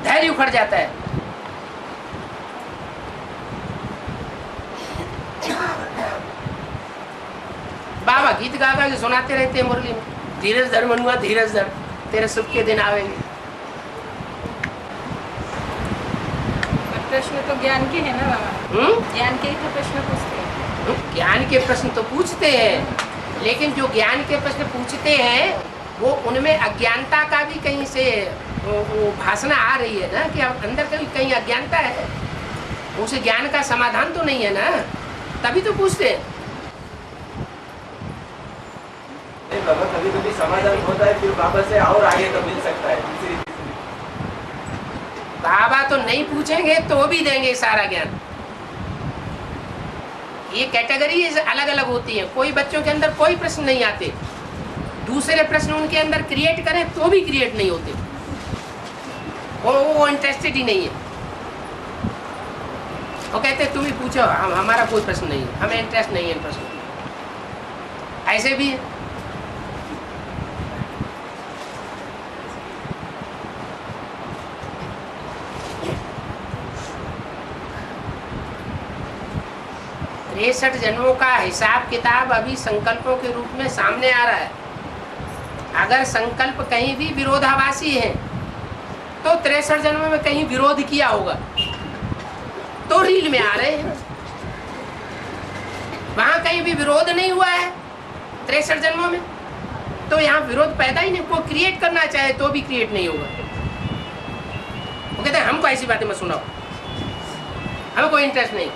Speaker 1: धैर्य उखड़ जाता है। बाबा गीत गा गा के सुनाते रहते हैं मुरली में, धीरज धर मनुआ धीरज धर, तेरे सुख के दिन आवेंगे।
Speaker 6: प्रश्न तो ज्ञान के है ना बाबा, ज्ञान के ही तो प्रश्न पूछते हैं।
Speaker 1: ज्ञान के प्रश्न तो पूछते हैं, लेकिन जो ज्ञान के प्रश्न पूछते हैं वो उनमें अज्ञानता का भी कहीं से वो भाषण आ रही है ना, कि अंदर कहीं अज्ञानता है, उस ज्ञान का समाधान तो नहीं है ना, तभी तो पूछते हैं।
Speaker 7: नहीं बाबा, कभी कभी समाधान होता है, फिर बाबा से और आगे तो मिल सकता है।
Speaker 1: बाबा तो नहीं पूछेंगे तो भी देंगे सारा ज्ञान। ये कैटेगरी अलग अलग होती है। कोई बच्चों के अंदर कोई प्रश्न नहीं आते, दूसरे प्रश्न उनके अंदर क्रिएट करें तो भी क्रिएट नहीं होते, वो इंटरेस्टेड ही नहीं है। वो कहते तुम ही पूछो, हमारा कोई प्रश्न नहीं है, हमें इंटरेस्ट नहीं है प्रश्न। ऐसे भी है। तिरसठ जन्मों का हिसाब किताब अभी संकल्पों के रूप में सामने आ रहा है। अगर संकल्प कहीं भी विरोधाभासी है तो 63 जन्मों में कहीं विरोध किया होगा, तो रील में आ रहे हैं। वहां कहीं भी विरोध नहीं हुआ है 63 जन्मों में, तो यहाँ विरोध पैदा ही नहीं। कोई क्रिएट करना चाहे तो भी क्रिएट नहीं होगा। वो कहते हैं हमको ऐसी बातें मत सुनाओ, हमें कोई इंटरेस्ट नहीं।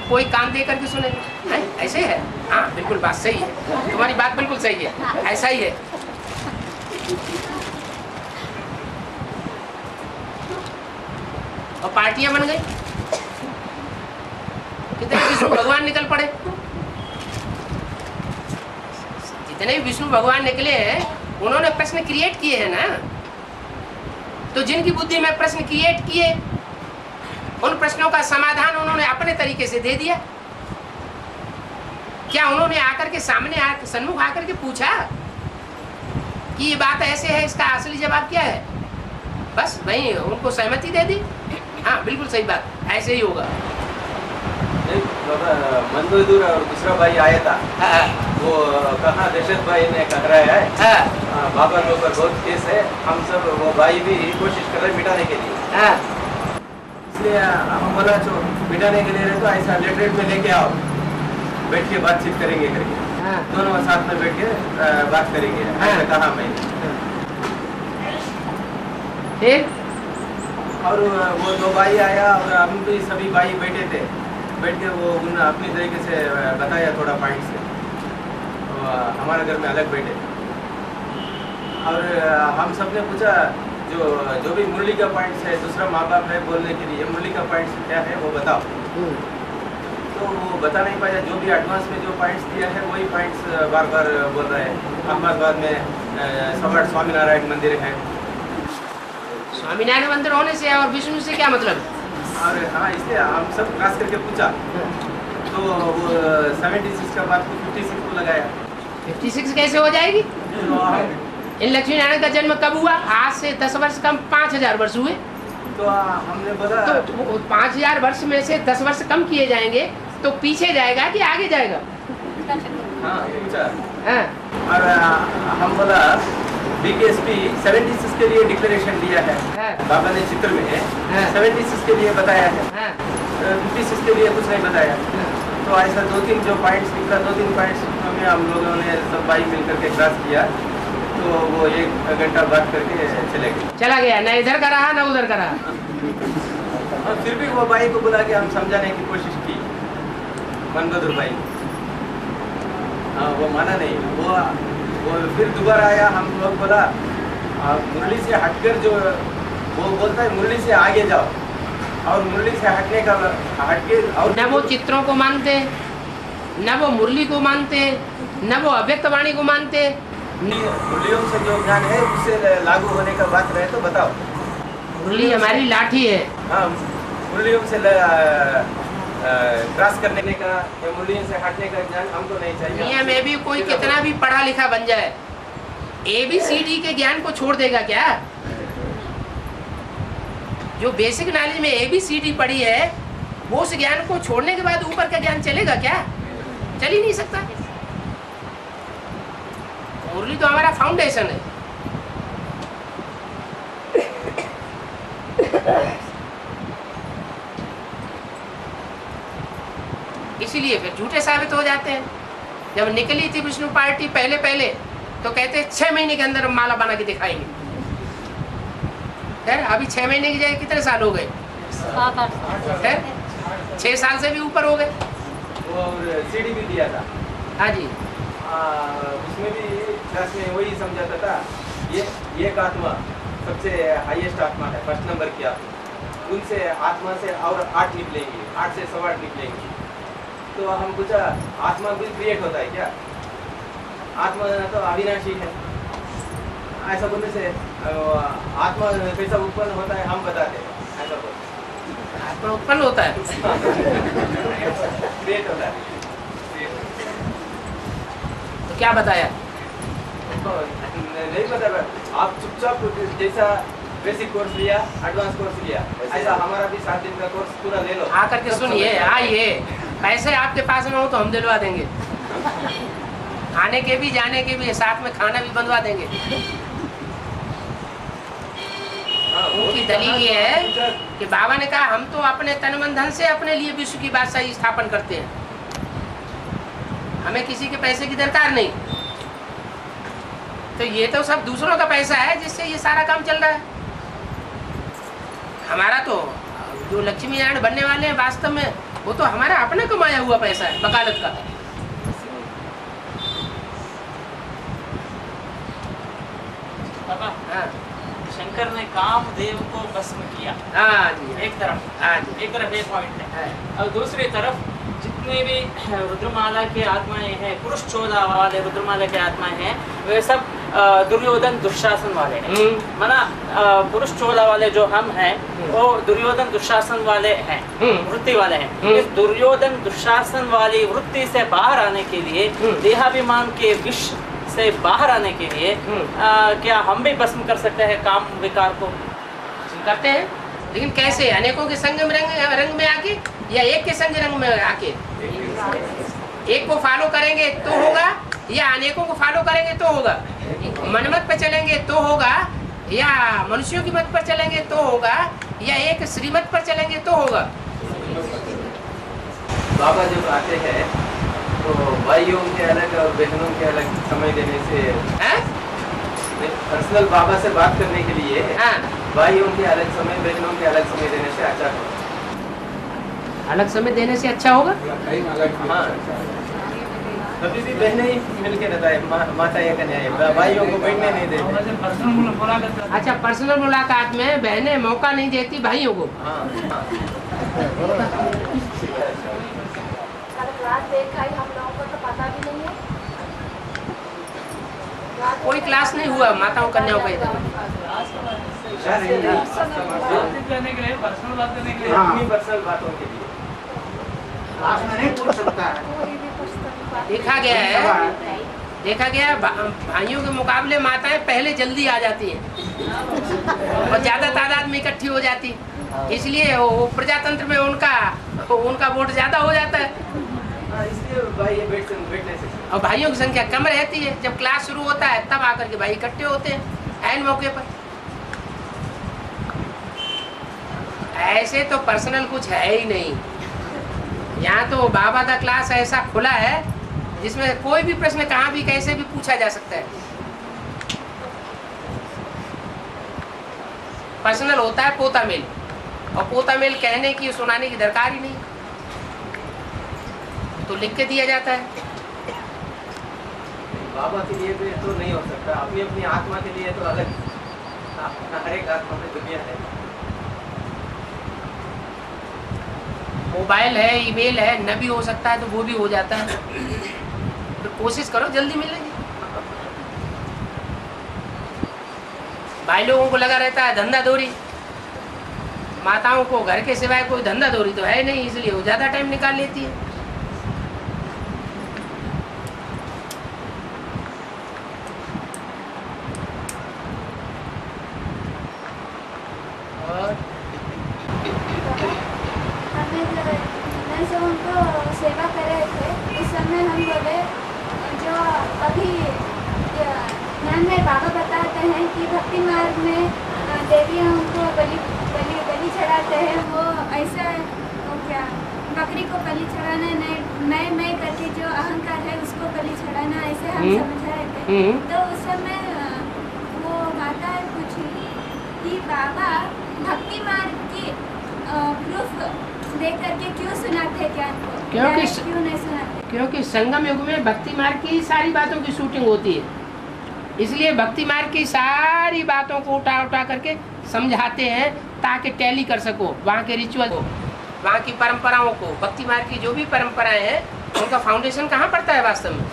Speaker 1: कोई काम दे करके सुनेगा, ऐसे है, हाँ बिल्कुल बात सही है, तुम्हारी बात बिल्कुल सही है, ऐसा ही है। और पार्टियां बन गई, कितने विष्णु भगवान निकल पड़े। जितने भी विष्णु भगवान निकले हैं उन्होंने प्रश्न क्रिएट किए हैं ना, तो जिनकी बुद्धि में प्रश्न क्रिएट किए उन प्रश्नों का समाधान उन्होंने अपने तरीके से दे दिया। क्या उन्होंने आकर के सामने सन्मुख आकर के पूछा कि ये बात ऐसे है, इसका असली जवाब क्या है? बस वही उनको सहमति दे दी, हाँ बिल्कुल सही बात, ऐसे ही होगा।
Speaker 7: मनबहादुर और दूसरा भाई आया था, वो कहा दशरथ भाई ने कह रहा है बाबा के ऊपर बहुत केस है, हम सब वो भाई भी कोशिश कर रहे मिटाने के लिए। इसलिए हम बोला जो मिटाने के लिए रहे तो ऐसा लेटरेट में लेके आओ, बैठ के बातचीत करेंगे करके, दोनों साथ में बैठ के बात करेंगे, ऐसा कहा मैंने। और वो दो भाई आया और हम भी सभी भाई बैठे थे, बैठ के वो उन अपनी तरीके से बताया थोड़ा पॉइंट से, तो हमारे घर में अलग बैठे। और हम सब ने पूछा जो भी मुरली का पॉइंट्स है, दूसरा माँ बाप है बोलने के लिए, मुरली का पॉइंट्स क्या है वो बताओ। तो वो बता नहीं पाया, जो भी एडवांस में जो पॉइंट्स दिया है वही पॉइंट्स बार बार बोल रहे हैं। अहमदाबाद में सम्राट स्वामीनारायण मंदिर है।
Speaker 1: स्वामीनारायण मंदिर होने से और विष्णु से क्या मतलब?
Speaker 7: और हाँ, इसलिए हम सब खास करके पूछा, तो वो 76 का बात को 56 को लगाया।
Speaker 1: 56 कैसे हो जाएगी? इन लक्ष्मी नारायण का जन्म कब हुआ? आज से 10 वर्ष कम 5000 वर्ष हुए।
Speaker 7: तो हमने बोला
Speaker 1: तो 5000 वर्ष में से 10 वर्ष कम किए जाएंगे तो पीछे जाएगा कि आगे जाएगा?
Speaker 7: हाँ पूछा।
Speaker 1: हाँ
Speaker 7: और हम बोला BKSP 76 के लिए डिक्लेरेशन दिया है, बाबा ने चित्र में 76 के लिए बताया है, 56 के लिए कुछ नहीं बताया। तो ऐसा 2-3 जो पॉइंट्स निकला, 2-3 पॉइंट्स में हम लोगों ने सब भाई मिलकर के क्रॉस किया, तो वो 1 घंटा बात करके चले गए।
Speaker 1: चला गया, ना इधर का रहा ना उधर का रहा।
Speaker 7: और फिर भी वो भाई को बुला के हम समझाने की कोशिश की, मनबहादुर भाई। हाँ वो माना नहीं, वो फिर दोबारा आया, हम लोग बोला मुरली से हटकर जो वो बोलता है मुरली से आगे जाओ, और मुरली से हटने का हटके और
Speaker 1: न वो चित्रों को मानते, न वो मुरली को मानते, न वो अव्यक्त वाणी को मानते।
Speaker 7: मुरलियों से जो ज्ञान है उससे लागू होने का बात रहे तो बताओ।
Speaker 1: मुरली हमारी लाठी है।
Speaker 7: हाँ मुरलियों से क्रॉस करने का या मुरलियों से हटने का ज्ञान हमको नहीं चाहिए।
Speaker 1: दुनिया में भी कोई कितना भी पढ़ा लिखा बन जाए, ABCD के ज्ञान को छोड़ देगा क्या? जो बेसिक नॉलेज में ABCD पढ़ी है, वो उस ज्ञान को छोड़ने के बाद ऊपर का ज्ञान चलेगा क्या? चल ही नहीं सकता। मुरली तो हमारा फाउंडेशन है। इसीलिए फिर झूठे साबित हो जाते हैं। जब निकली थी विष्णु पार्टी पहले तो कहते 6 महीने के अंदर माला बना के दिखाएंगे। खैर अभी 6 महीने की जगह कितने साल हो गए? 7-8। 6 साल से भी ऊपर हो गए।
Speaker 7: और CD भी दिया था।
Speaker 1: हाँ जी।
Speaker 7: उसमें भी क्लास में वही समझाता था, ये एक आत्मा सबसे हाईएस्ट आत्मा है, फर्स्ट नंबर की आत्मा। उनसे आत्मा से और 8 निकलेंगे, 8 से 8.25 निकलेंगे। तो हम पूछा आत्मा भी क्रिएट होता है क्या? आत्मा तो अविनाशी है। ऐसा बोलने से आत्मा कैसा उत्पन्न होता है हम बताते हैं, ऐसा बोलते।
Speaker 1: आत्मा उत्पन्न होता है,
Speaker 7: क्रिएट होता है।
Speaker 1: तो क्या बताया?
Speaker 7: नहीं पता। आप चुपचाप जैसा बेसिक कोर्स लिया, एडवांस कोर्स लिया, ऐसा हमारा भी 7 दिन का कोर्स पूरा ले लो।
Speaker 1: आकर के सुनिए, आइए, पैसे आपके पास में हो तो हम दिलवा देंगे। आने के भी जाने के भी, साथ में खाना भी बनवा देंगे। उनकी दलील ये है कि बाबा ने कहा हम तो अपने तन मन धन से अपने लिए विश्व की बादशाही स्थापन करते हैं, हमें किसी के पैसे की दरकार नहीं। तो ये तो सब दूसरों का पैसा है जिससे ये सारा काम चल रहा है। हमारा तो जो लक्ष्मी नारायण बनने वाले हैं वास्तव में वो तो हमारा अपना कमाया हुआ पैसा है, वकालत का। हाँ।
Speaker 3: शंकर ने कामदेव को भस्म किया।
Speaker 1: हाँ जी।
Speaker 3: एक तरफ ये पॉइंट है। और दूसरी तरफ जितने भी रुद्रमाला के आत्माएं हैं, पुरुष 14 वाले रुद्रमाला के आत्माएं हैं, वे सब दुर्योधन दुशासन वाले हैं। माना पुरुष 14 वाले जो हम हैं वो दुर्योधन दुशासन वाले हैं, वृत्ति वाले हैं। इस दुर्योधन दुशासन वाली वृत्ति से बाहर आने के लिए, देहाभिमान के विष से बाहर आने के लिए क्या हम भी भस्म कर सकते हैं काम विकार को?
Speaker 1: करते हैं, लेकिन कैसे? अनेकों के संग में रंग में आके या एक के संग रंग में आके? एक को फॉलो करेंगे तो होगा, या अनेकों को फॉलो करेंगे तो होगा? मनमत पर चलेंगे तो होगा, या मनुष्यों की मत पर चलेंगे तो होगा, या एक श्रीमत पर चलेंगे तो होगा?
Speaker 7: बाबा जब आते हैं तो भाइयों के अलग और बहनों के अलग समय देने से, पर्सनल बाबा से बात करने के लिए भाइयों के अलग समय, बहनों के अलग समय देने से अच्छा होगा।
Speaker 1: अलग समय देने से अच्छा होगा?
Speaker 7: हाँ, कभी भी बहनें ही मिलके रहता है, माता या कन्या, भाइयों को बैठने नहीं देते।
Speaker 1: अच्छा, पर्सनल मुलाकात में बहनें मौका नहीं देती भाइयों को?
Speaker 4: क्लास देखा ही हम लोगों को तो पता भी नहीं है।
Speaker 1: कोई क्लास नहीं हुआ माताओं कन्याओं का इधर।
Speaker 2: करने के लिए, पर्सनल बात करने के लिए,
Speaker 7: अपनी पर्सनल बातों के लिए
Speaker 5: क्लास में नहीं पूछ सकता है।
Speaker 1: देखा गया है भाइयों के मुकाबले माताएं पहले जल्दी आ जाती हैं और ज्यादा तादाद में इकट्ठी हो जाती, इसलिए वो प्रजातंत्र में उनका वोट ज्यादा हो जाता है।
Speaker 7: इसलिए भाई ये बैठने से।
Speaker 1: और भाइयों की संख्या कम रहती है, जब क्लास शुरू होता है तब आकर के भाई इकट्ठे होते हैं ऐन मौके पर। ऐसे तो पर्सनल कुछ है ही नहीं। यहाँ तो बाबा का क्लास ऐसा खुला है जिसमें कोई भी प्रश्न कहाँ भी कैसे भी पूछा जा सकता है। पर्सनल होता है पोता मेल, और पोता मेल कहने की सुनाने की दरकार ही नहीं, तो लिख के दिया जाता है।
Speaker 7: बाबा के लिए तो नहीं हो सकता, अपनी अपनी आत्मा के लिए तो अलग, अपना हर एक आत्मा में दुनिया है।
Speaker 1: मोबाइल है, ईमेल है, न भी हो सकता है तो वो भी हो जाता है। तो कोशिश करो जल्दी मिलेगी। भाई लोगों को लगा रहता है धंधा दौरी, माताओं को घर के सिवाय कोई धंधा दौरी तो है नहीं, इसलिए वो ज़्यादा टाइम निकाल लेती है। और
Speaker 4: जब उनको सेवा कर रहे थे उस समय हम बोले जो अभी ध्यान में बाबा बताते हैं कि भक्ति मार्ग में देवियाँ उनको बलि चढ़ाते हैं, वो ऐसा वो क्या बकरी को बलि चढ़ाना नहीं, मैं करके जो अहंकार है उसको बलि चढ़ाना, ऐसे हम समझ रहे थे। तो उस समय वो माता पूछी कि बाबा भक्ति मार्ग की प्रूफ देख करके क्यों सुनाते ज्ञान को, क्यों नहीं सुनाते?
Speaker 1: क्योंकि संगम युग में भक्ति मार्ग की सारी बातों की शूटिंग होती है, इसलिए भक्ति मार्ग की सारी बातों को उठा करके समझाते हैं ताकि टैली कर सको वहाँ के रिचुअल को, वहाँ की परंपराओं को। भक्ति मार्ग की जो भी परंपराएं हैं उनका फाउंडेशन कहाँ पड़ता है वास्तव में?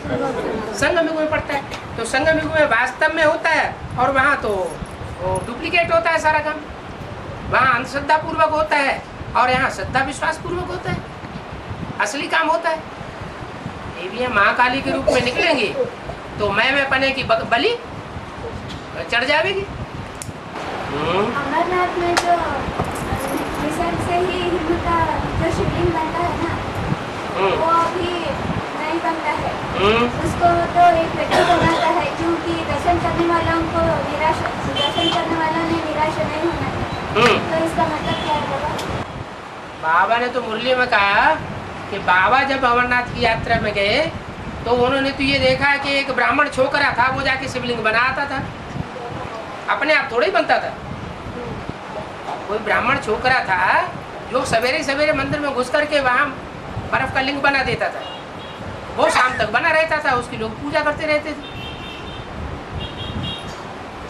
Speaker 1: संगम युग में पड़ता है। तो संगम युग में वास्तव में होता है, और वहाँ तो डुप्लीकेट होता है सारा काम। वहाँ अंधश्रद्धा पूर्वक होता है और यहाँ श्रद्धा विश्वास पूर्वक होता है, असली काम होता है। देवियाँ महाकाली के रूप में निकलेंगी तो मैं पने की बलि चढ़ जाएगी।
Speaker 4: अमरनाथ में जो मिशन से ही हिंदू का जो शिवलिंग बनता है ना, वो अभी नहीं बनता है। उसको तो एक व्यक्ति बनाता है, क्योंकि दर्शन करने वालों को दर्शन करने वालों ने निराश नहीं होना है। तो इसका मतलब क्या है बाबा?
Speaker 1: बाबा ने तो मुरली में कहा कि बाबा जब अमरनाथ की यात्रा में गए तो उन्होंने तो ये देखा कि एक ब्राह्मण छोकरा था, वो जाके शिवलिंग बनाता था, अपने आप थोड़ा ही बनता था। कोई ब्राह्मण छोकरा था जो सवेरे सवेरे मंदिर में घुस करके वहाँ बर्फ का लिंग बना देता था, वो शाम तक बना रहता था, उसकी लोग पूजा करते रहते थे।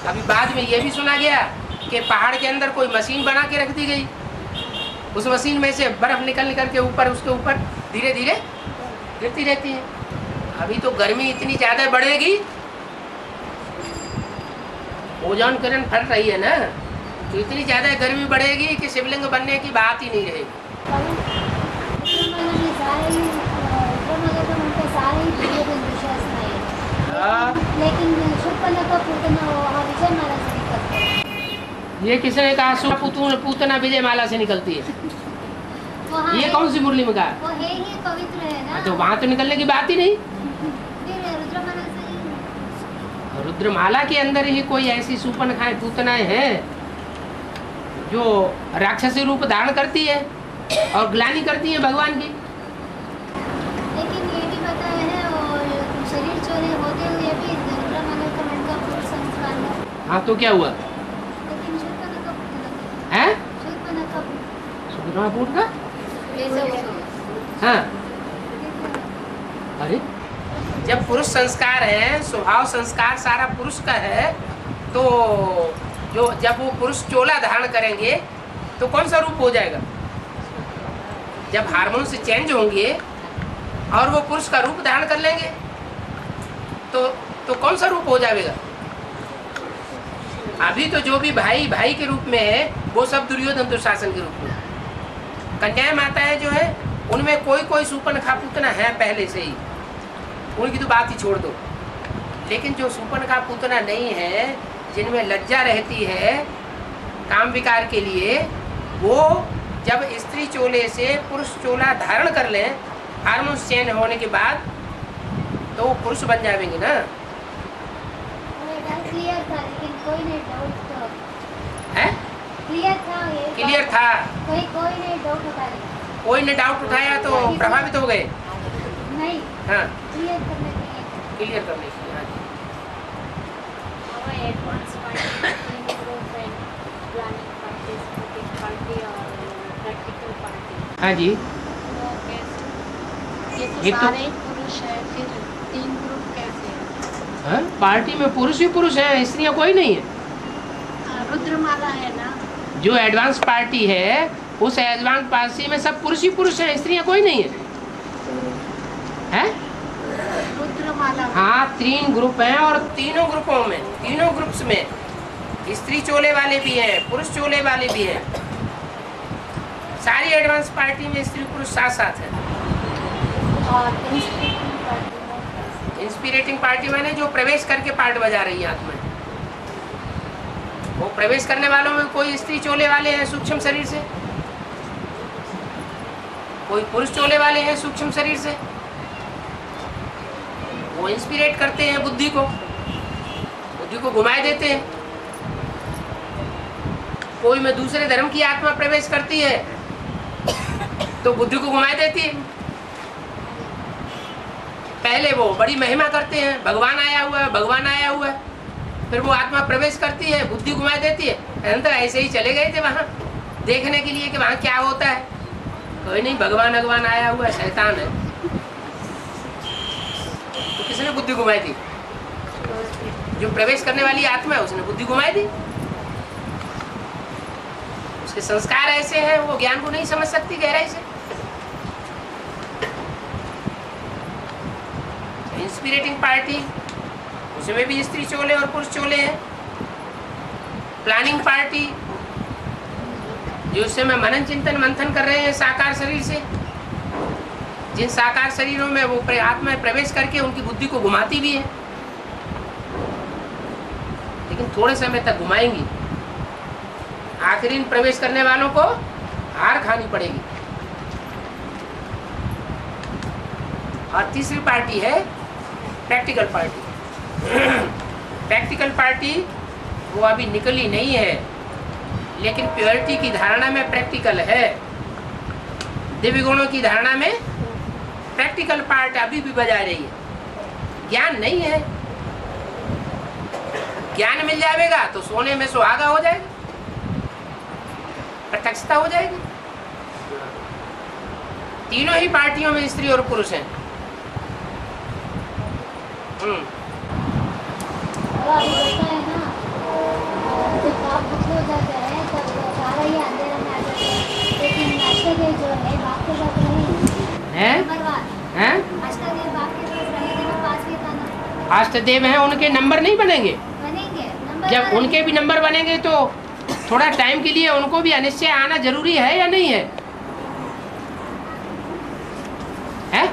Speaker 1: अभी बाद में ये भी सुना गया कि पहाड़ के अंदर कोई मशीन बना के रख दी गई, उस मशीन में से बर्फ निकल के ऊपर उसके ऊपर धीरे धीरे गिरती रहती है। अभी तो गर्मी इतनी ज़्यादा बढ़ेगी, ओजोन किरण फट रही है ना, तो इतनी ज़्यादा गर्मी बढ़ेगी कि शिवलिंग बनने की बात ही नहीं रहेगी। ये किसने कहा पूतना विजय माला से निकलती है? ये कौन सी मुरली में कहा?
Speaker 4: वो है ही पवित्र है ना,
Speaker 1: तो वहाँ तो निकलने की बात ही नहीं।
Speaker 4: रुद्रमाला से ही।
Speaker 1: रुद्रमाला के अंदर ही कोई ऐसी सूपनखाएं पूतनाएं हैं जो राक्षसी रूप धारण करती है और ग्लानि करती है भगवान की।
Speaker 4: लेकिन ये भी बताया है, और शरीर चोरी होते हुए भी रुद्रमाला का उनका पूर्ण संस्कार है।
Speaker 1: हाँ तो क्या हुआ?
Speaker 4: लेकिन
Speaker 1: हैं?
Speaker 4: शूर्पणखा
Speaker 1: का? हाँ, अरे जब पुरुष संस्कार है, स्वभाव संस्कार सारा पुरुष का है, तो जो जब वो पुरुष चोला धारण करेंगे तो कौन सा रूप हो जाएगा? जब हार्मोन से चेंज होंगे और वो पुरुष का रूप धारण कर लेंगे तो कौन सा रूप हो जाएगा? अभी तो जो भी भाई भाई के रूप में है वो सब दुर्योधन दुशासन के रूप में। कन्याएं माताएं जो है उनमें कोई सूपनखा पूतना है पहले से ही, उनकी तो बात ही छोड़ दो। लेकिन जो सूपनखा पूतना नहीं है, जिनमें लज्जा रहती है काम विकार के लिए, वो जब स्त्री चोले से पुरुष चोला धारण कर लें हार्मोन्स चेंज होने के बाद तो वो पुरुष बन जाएंगे ना।
Speaker 4: क्लियर था लेकिन कोई नहीं डाउट था।
Speaker 1: है
Speaker 4: क्लियर था ये
Speaker 1: क्लियर था,
Speaker 4: कोई नहीं डाउट उठाया।
Speaker 1: कोई ने डाउट उठाया तो प्रभावित हो गए।
Speaker 4: नहीं
Speaker 1: हाँ
Speaker 4: क्लियर करने के लिए
Speaker 1: क्लियर करने के लिए। हाँ जी।
Speaker 8: our advanced party, group and planning party, voting party और practical party।
Speaker 1: हाँ जी।
Speaker 8: तो कैसे ये
Speaker 1: ये
Speaker 8: तो
Speaker 1: तो-
Speaker 8: सारे पुरुष है, फिर 3 ग्रुप कैसे है?
Speaker 1: हाँ? पार्टी में पुरुष ही पुरुष है, स्त्रियाँ कोई नहीं है।
Speaker 8: रुद्रमाला है ना?
Speaker 1: जो एडवांस पार्टी है उस एडवांस पार्टी में सब पुरुष ही पुरुष हैं, स्त्रियाँ कोई नहीं है। हैं?
Speaker 8: रुद्रमाला में।
Speaker 1: हाँ 3 ग्रुप हैं और तीनों ग्रुपों में, तीनों ग्रुप्स में स्त्री चोले वाले भी हैं, पुरुष चोले वाले भी हैं। सारी एडवांस पार्टी में स्त्री पुरुष साथ साथ है।
Speaker 8: और इंस्पिरेटिंग पार्टी में
Speaker 1: इंस्पिरेटिंग पार्टी माने जो प्रवेश करके पार्ट बजा रही है आत्मा। वो प्रवेश करने वालों में कोई स्त्री चोले वाले हैं सूक्ष्म शरीर से, कोई पुरुष चोले वाले हैं सूक्ष्म शरीर से। वो इंस्पिरेट करते हैं बुद्धि को घुमाए देते हैं। कोई में दूसरे धर्म की आत्मा प्रवेश करती है तो बुद्धि को घुमाए देती है। पहले वो बड़ी महिमा करते हैं, भगवान आया हुआ है, भगवान आया हुआ है। फिर वो आत्मा प्रवेश करती है, बुद्धि घुमा देती है। अंदर ऐसे ही चले गए थे वहाँ देखने के लिए कि वहाँ क्या होता है। कोई नहीं, भगवान आया हुआ है, शैतान है। तो किसने बुद्धि घुमाई थी? जो प्रवेश करने वाली आत्मा है उसने बुद्धि घुमाई दी। उसके संस्कार ऐसे हैं, वो ज्ञान को नहीं समझ सकती गहराई से। इंस्पिरेटिंग पार्टी उसमें भी स्त्री चोले और पुरुष चोले हैं। प्लानिंग पार्टी जो उससे में मनन चिंतन मंथन कर रहे हैं साकार शरीर से, जिन साकार शरीरों में वो आत्मा प्रवेश करके उनकी बुद्धि को घुमाती भी है, लेकिन थोड़े समय तक घुमाएंगी। आखिरी प्रवेश करने वालों को हार खानी पड़ेगी। और तीसरी पार्टी है प्रैक्टिकल पार्टी। प्रैक्टिकल पार्टी वो अभी निकली नहीं है, लेकिन प्योरिटी की धारणा में प्रैक्टिकल है। दिव्य गुणों की धारणा में प्रैक्टिकल पार्ट अभी भी बजा रही है। ज्ञान नहीं है। ज्ञान मिल जाएगा तो सोने में सुहागा हो जाएगा, प्रत्यक्षता हो जाएगी। तीनों ही पार्टियों में स्त्री और पुरुष हैं।
Speaker 4: अभी होता है ना, जब बाप दुख हो जाता है तब सारा ही अंधेरा में आ जाता है। लेकिन अष्टदेव जो है बाप के साथ रहे हैं, अष्टदेव बाप के पास रहे थे, पास भी था ना।
Speaker 1: अष्टदेव हैं, उनके नंबर नहीं बनेंगे।
Speaker 4: नंबर
Speaker 1: जब उनके भी नंबर बनेंगे तो थोड़ा टाइम के लिए उनको भी अनिश्चय आना जरूरी है या नहीं है? है?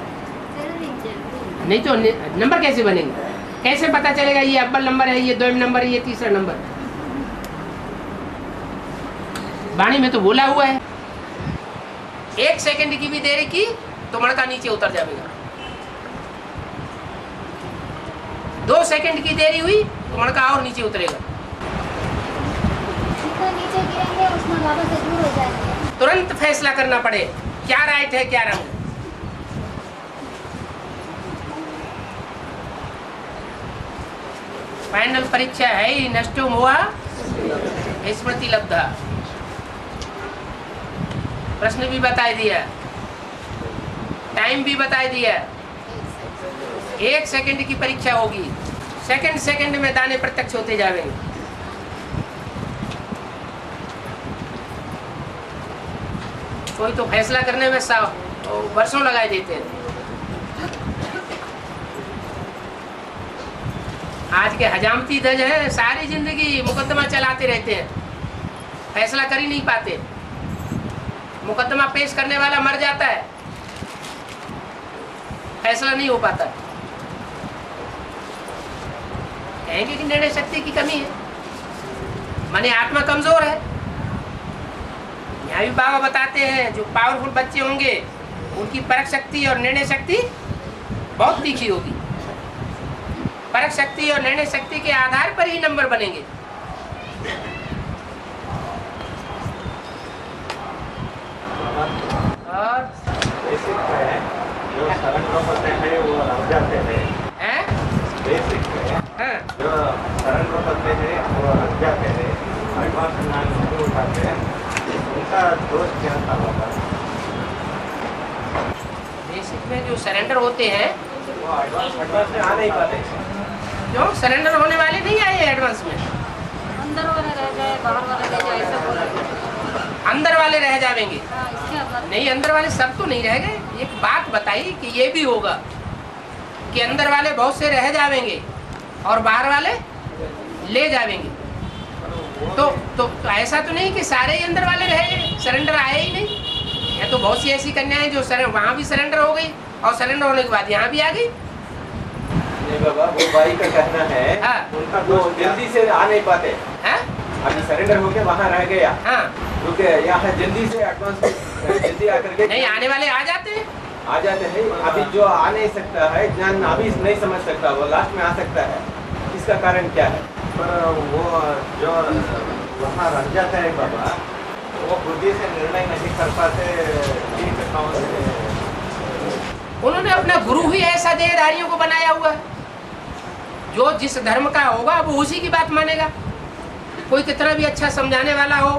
Speaker 1: नहीं तो नंबर कैसे बनेंगे? कैसे पता चलेगा ये अव्वल नंबर है, ये द्विम नंबर है, ये तीसरा नंबर? वाणी में तो बोला हुआ है 1 सेकंड की भी देरी की तो मड़का नीचे उतर जाएगा। 2 सेकंड की देरी हुई तो मड़का और नीचे उतरेगा।
Speaker 4: जितना नीचे गिरेंगे उतना बाबा से दूर हो जाएंगे।
Speaker 1: तुरंत फैसला करना पड़े क्या राइट है क्या रंग। फाइनल परीक्षा है ही नष्टो हुआ स्मृति लब्धा। प्रश्न भी बता दिया, टाइम भी बता दिया। 1 सेकंड की परीक्षा होगी, सेकंड में दाने प्रत्यक्ष होते जाएंगे। कोई तो फैसला करने में वर्षों लगाए देते हैं। आज के हजामती दज है, सारी जिंदगी मुकदमा चलाते रहते हैं, फैसला कर ही नहीं पाते। मुकदमा पेश करने वाला मर जाता है, फैसला नहीं हो पाता। कहेंगे कि निर्णय शक्ति की कमी है, माने आत्मा कमजोर है। यहाँ भी बाबा बताते हैं जो पावरफुल बच्चे होंगे उनकी परख शक्ति और निर्णय शक्ति बहुत तीखी होगी। परख शक्ति और निर्णय शक्ति के आधार पर ही नंबर बनेंगे। और
Speaker 5: बेसिक है जो सरेंडर होते हैं वो रह जाते हैं। बेसिक है
Speaker 1: हाँ।
Speaker 5: जो सरेंडर होते हैं वो रह जाते हैं, एडवांस ज्ञान नहीं उठाते हैं, उनका दोष क्या था होगा?
Speaker 1: बेसिक में जो सरेंडर होते हैं
Speaker 7: वो एडवांस में आ नहीं पाते।
Speaker 1: जो सरेंडर होने वाले नहीं आए एडवांस में,
Speaker 8: अंदर वाले रह जाए बाहर वाले रह जाए ऐसा बोला।
Speaker 1: अंदर वाले रह जाएंगे।
Speaker 8: हाँ, इसके अंदर
Speaker 1: नहीं, अंदर वाले सब तो नहीं रह गए। एक बात बताई कि ये भी होगा कि अंदर वाले बहुत से रह जाएंगे और बाहर वाले ले जाएंगे। तो ऐसा तो नहीं कि सारे ही अंदर वाले रह गए, सरेंडर आए ही नहीं। या तो बहुत सी ऐसी कन्याएं जो वहाँ भी सरेंडर हो गई और सरेंडर होने के बाद यहाँ भी आ गई।
Speaker 7: नहीं बाबा, वो भाई का कहना है
Speaker 1: हाँ।
Speaker 7: उनका दोस्त जल्दी से आ नहीं पाते।
Speaker 1: हाँ?
Speaker 7: अभी सरेंडर होके वहाँ रह गया,
Speaker 1: हाँ।
Speaker 7: रुके यहाँ जल्दी से एडवांस जल्दी आकर के
Speaker 1: नहीं, आने वाले आ जाते हैं।
Speaker 7: आ जाते हैं। अभी जो आ नहीं सकता है, ज्ञान अभी नहीं समझ सकता, वो लास्ट में आ सकता है। इसका कारण क्या है?
Speaker 5: पर वो जो वहाँ रह जाते हैं बाबा, वो बुद्धि से निर्णय नहीं कर पाते। ठीक है,
Speaker 1: उन्होंने अपना गुरु ही ऐसा देहधारियों को बनाया हुआ है, जो जिस धर्म का होगा वो उसी की बात मानेगा। कोई कितना भी अच्छा समझाने वाला हो,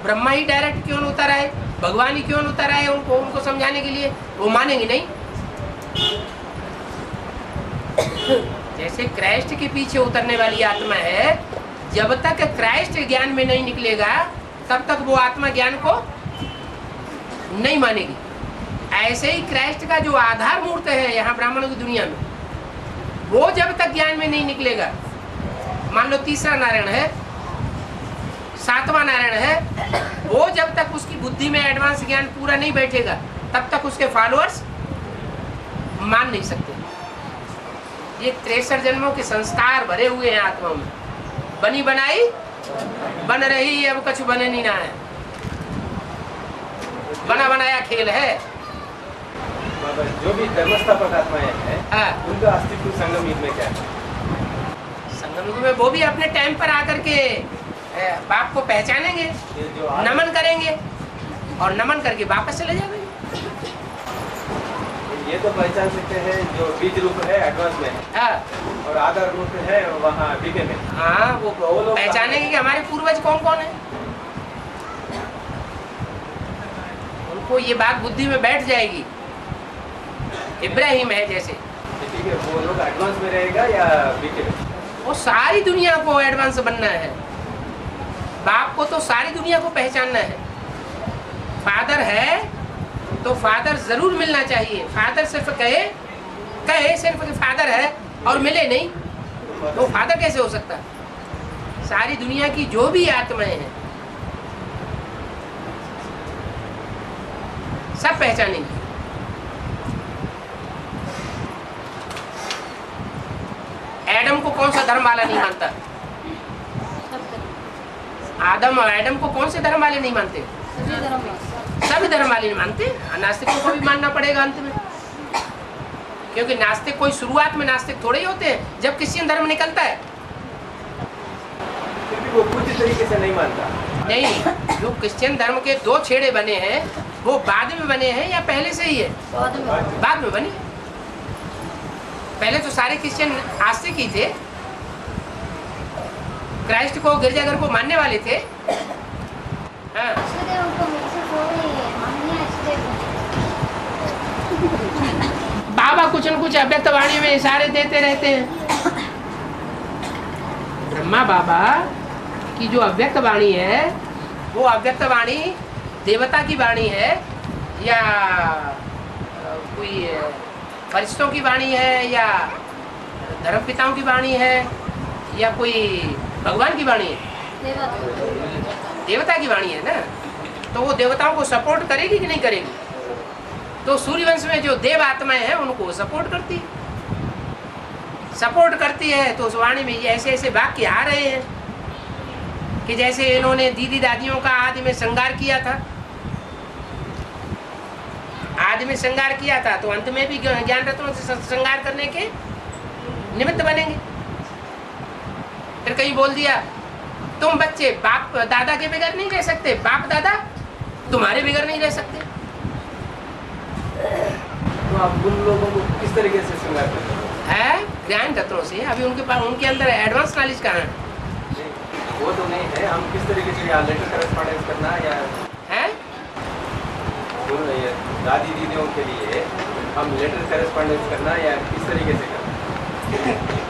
Speaker 1: ब्रह्मा ही डायरेक्ट क्यों न उतर आए, भगवान ही क्यों न उतर आए उनको समझाने के लिए, वो मानेंगे नहीं। जैसे क्राइस्ट के पीछे उतरने वाली आत्मा है, जब तक क्राइस्ट ज्ञान में नहीं निकलेगा तब तक वो आत्मा ज्ञान को नहीं मानेगी। ऐसे ही क्राइस्ट का जो आधार मूर्त है यहाँ ब्राह्मणों की दुनिया में, वो जब तक ज्ञान में नहीं निकलेगा, मान लो तीसरा नारायण है, सातवां नारायण है, वो जब तक उसकी बुद्धि में एडवांस ज्ञान पूरा नहीं बैठेगा तब तक उसके फॉलोअर्स मान नहीं सकते। ये 63 जन्मों के संस्कार भरे हुए हैं आत्माओं में, बनी बनाई बन रही, अब कुछ बने नहीं ना है, बना बनाया खेल है।
Speaker 7: बाबा, जो भी धर्मस्थापक आत्माएं हैं,
Speaker 1: हाँ।
Speaker 7: उनका अस्तित्व संगम युग में क्या है?
Speaker 1: संगम युग में वो भी अपने टाइम पर आकर के बाप को पहचानेंगे,
Speaker 7: ये जो
Speaker 1: नमन करेंगे और नमन करके वापस चले जाएंगे।
Speaker 7: ये तो पहचान सकते हैं जो बीज रूप है एडवांस में है,
Speaker 1: हाँ।
Speaker 7: और आधार रूप है वहाँ बीके में।
Speaker 1: हाँ, वो
Speaker 7: लोग
Speaker 1: पहचानेंगे कि हमारे पूर्वज कौन कौन है। उनको ये बात बुद्धि में बैठ जाएगी। इब्राहिम है जैसे,
Speaker 7: ठीक है, वो लोग एडवांस में रहेगा या बीके में?
Speaker 1: वो सारी दुनिया को एडवांस बनना है। बाप को तो सारी दुनिया को पहचानना है। फादर है तो फादर जरूर मिलना चाहिए। फादर सिर्फ कहे सिर्फ कि फादर है और मिले नहीं, तो फादर कैसे हो सकता? सारी दुनिया की जो भी आत्माएं हैं सब पहचानेंगी। एडम को कौन सा धर्म वाला नहीं मानता? आदम और एडम को कौन से धर्म वाले नहीं मानते? सभी धर्म वाले नहीं मानते। नास्तिकों को भी मानना पड़ेगा अंत में, क्योंकि नास्तिक कोई शुरुआत में नास्तिक थोड़े ही होते हैं जब क्रिश्चियन धर्म निकलता है।
Speaker 7: फिर भी वो पूरी तरीके से नहीं मानता।
Speaker 1: नहीं, जो क्रिश्चियन धर्म के 2 छेड़े बने हैं वो बाद में बने हैं या पहले से ही है? बाद में बने। पहले तो सारे क्रिश्चियन आस्तिक ही थे, क्राइस्ट को गिरजाघर को मानने वाले थे। हाँ। बाबा कुछ न कुछ अव्यक्त वाणी में इशारे देते रहते हैं। ब्रह्मा बाबा की जो अव्यक्त वाणी है वो अव्यक्त वाणी देवता की वाणी है या कोई फरिश्तों की वाणी है या धर्मपिताओं की वाणी है या कोई भगवान की वाणी है? देवता की वाणी है ना, तो वो देवताओं को सपोर्ट करेगी कि नहीं करेगी? तो सूर्यवंश में जो देव आत्माएं हैं उनको सपोर्ट करती है। तो उस वाणी में ये ऐसे ऐसे वाक्य आ रहे हैं कि जैसे इन्होंने दीदी दादियों का आदि में श्रृंगार किया था, आदि में श्रृंगार किया था तो अंत में भी ज्ञान रत्नों से श्रृंगार करने के निमित्त बनेंगे। फिर कहीं बोल दिया तुम बच्चे बाप दादा के बगैर नहीं रह सकते, बाप दादा तुम्हारे बगैर नहीं रह सकते।
Speaker 7: तो आप उन लोगों को किस तरीके से श्रृंगार करते
Speaker 1: है ज्ञान तत्वों से। अभी उनके पास उनके अंदर एडवांस नॉलेज कहाँ है?
Speaker 7: वो तो नहीं है, हम किस तरीके से यहाँ लेटर करेस्पॉन्डेंस करना या
Speaker 1: है
Speaker 7: दादी दीदियों के लिए हम लेटर करेस्पॉन्डेंस करना या किस तरीके से करना?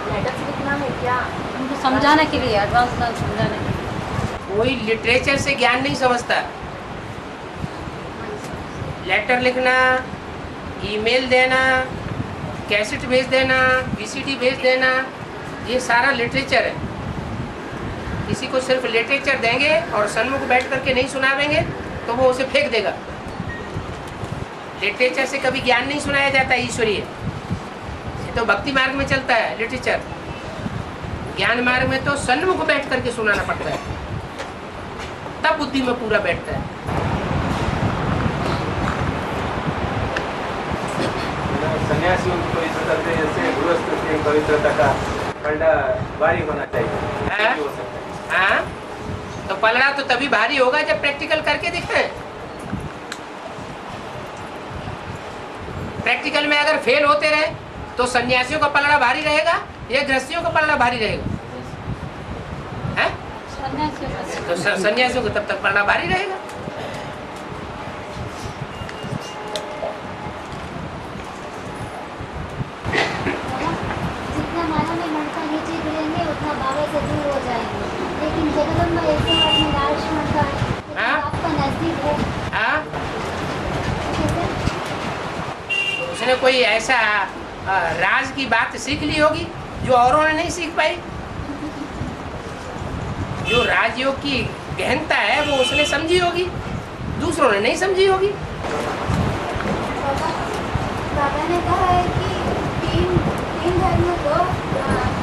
Speaker 6: लेटर्स लिखना है क्या?
Speaker 8: उनको समझाने के लिए, एडवांस समझाने के लिए।
Speaker 1: कोई लिटरेचर से ज्ञान नहीं समझता। लेटर लिखना, ईमेल देना, कैसेट भेज देना, वीसीडी भेज देना, ये सारा लिटरेचर है। किसी को सिर्फ लिटरेचर देंगे और सन्मुख बैठ करके नहीं सुनावेंगे तो वो उसे फेंक देगा। लिटरेचर से कभी ज्ञान नहीं सुनाया जाता ईश्वरीय। ये तो भक्ति मार्ग में चलता है लिटरेचर। ज्ञान मार्ग में तो सन्मुख बैठ करके सुनाना पड़ता है, तब बुद्धि में पूरा बैठता है।
Speaker 7: सन्यासियों की पवित्रता करते जैसे गृहस्थ की पवित्रता का पलड़ा भारी होना चाहिए, हो सकता है।
Speaker 1: हाँ, तो पलड़ा तो तभी भारी होगा जब प्रैक्टिकल करके दिखाएं। प्रैक्टिकल में अगर फेल होते रहे तो सन्यासियों का पलड़ा भारी रहेगा या गृहस्थियों का पलड़ा भारी रहेगा? है? तो सन्यासियों को तब तक पलड़ा भारी रहेगा।
Speaker 4: जितना मानव में ममता नीचे गिरेंगे उतना बाबा से दूर हो जाएंगे। लेकिन जगदम्बा ऐसे अपने लाश ममता है आपका नजदीक है।
Speaker 1: हाँ, उसने कोई ऐसा राज की बात सीख ली होगी जो औरों ने नहीं सीख पाई। जो राजयोग की गहनता है वो उसने समझी होगी, दूसरों ने नहीं समझी होगी।
Speaker 4: बाबा ने कहा है कि तीन धर्मों को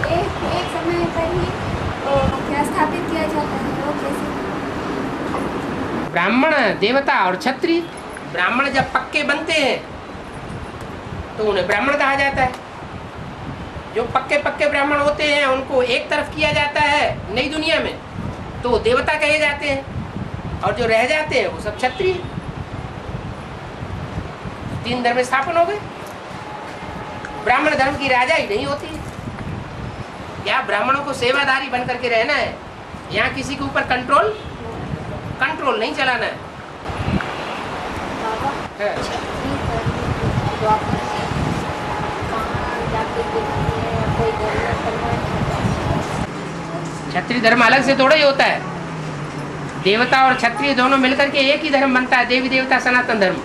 Speaker 4: एक समय पर ही क्या स्थापित किया जाता है। लोग जैसे
Speaker 1: ब्राह्मण, देवता और क्षत्रिय। ब्राह्मण जब पक्के बनते हैं तो उन्हें ब्राह्मण कहा जाता है। जो पक्के ब्राह्मण होते हैं उनको एक तरफ किया जाता है नई दुनिया में तो वो देवता कहे जाते हैं, और जो रह जाते हैं वो सब क्षत्रिय। 3 धर्म स्थापन हो गए। ब्राह्मण धर्म की राजा ही नहीं होती। क्या ब्राह्मणों को सेवादारी बन करके रहना है? यहाँ किसी के ऊपर कंट्रोल नहीं चलाना है। क्षत्रिय धर्म अलग से थोड़ा ही होता है। देवता और क्षत्रिय दोनों मिलकर के एक ही धर्म बनता है, देवी देवता सनातन धर्म।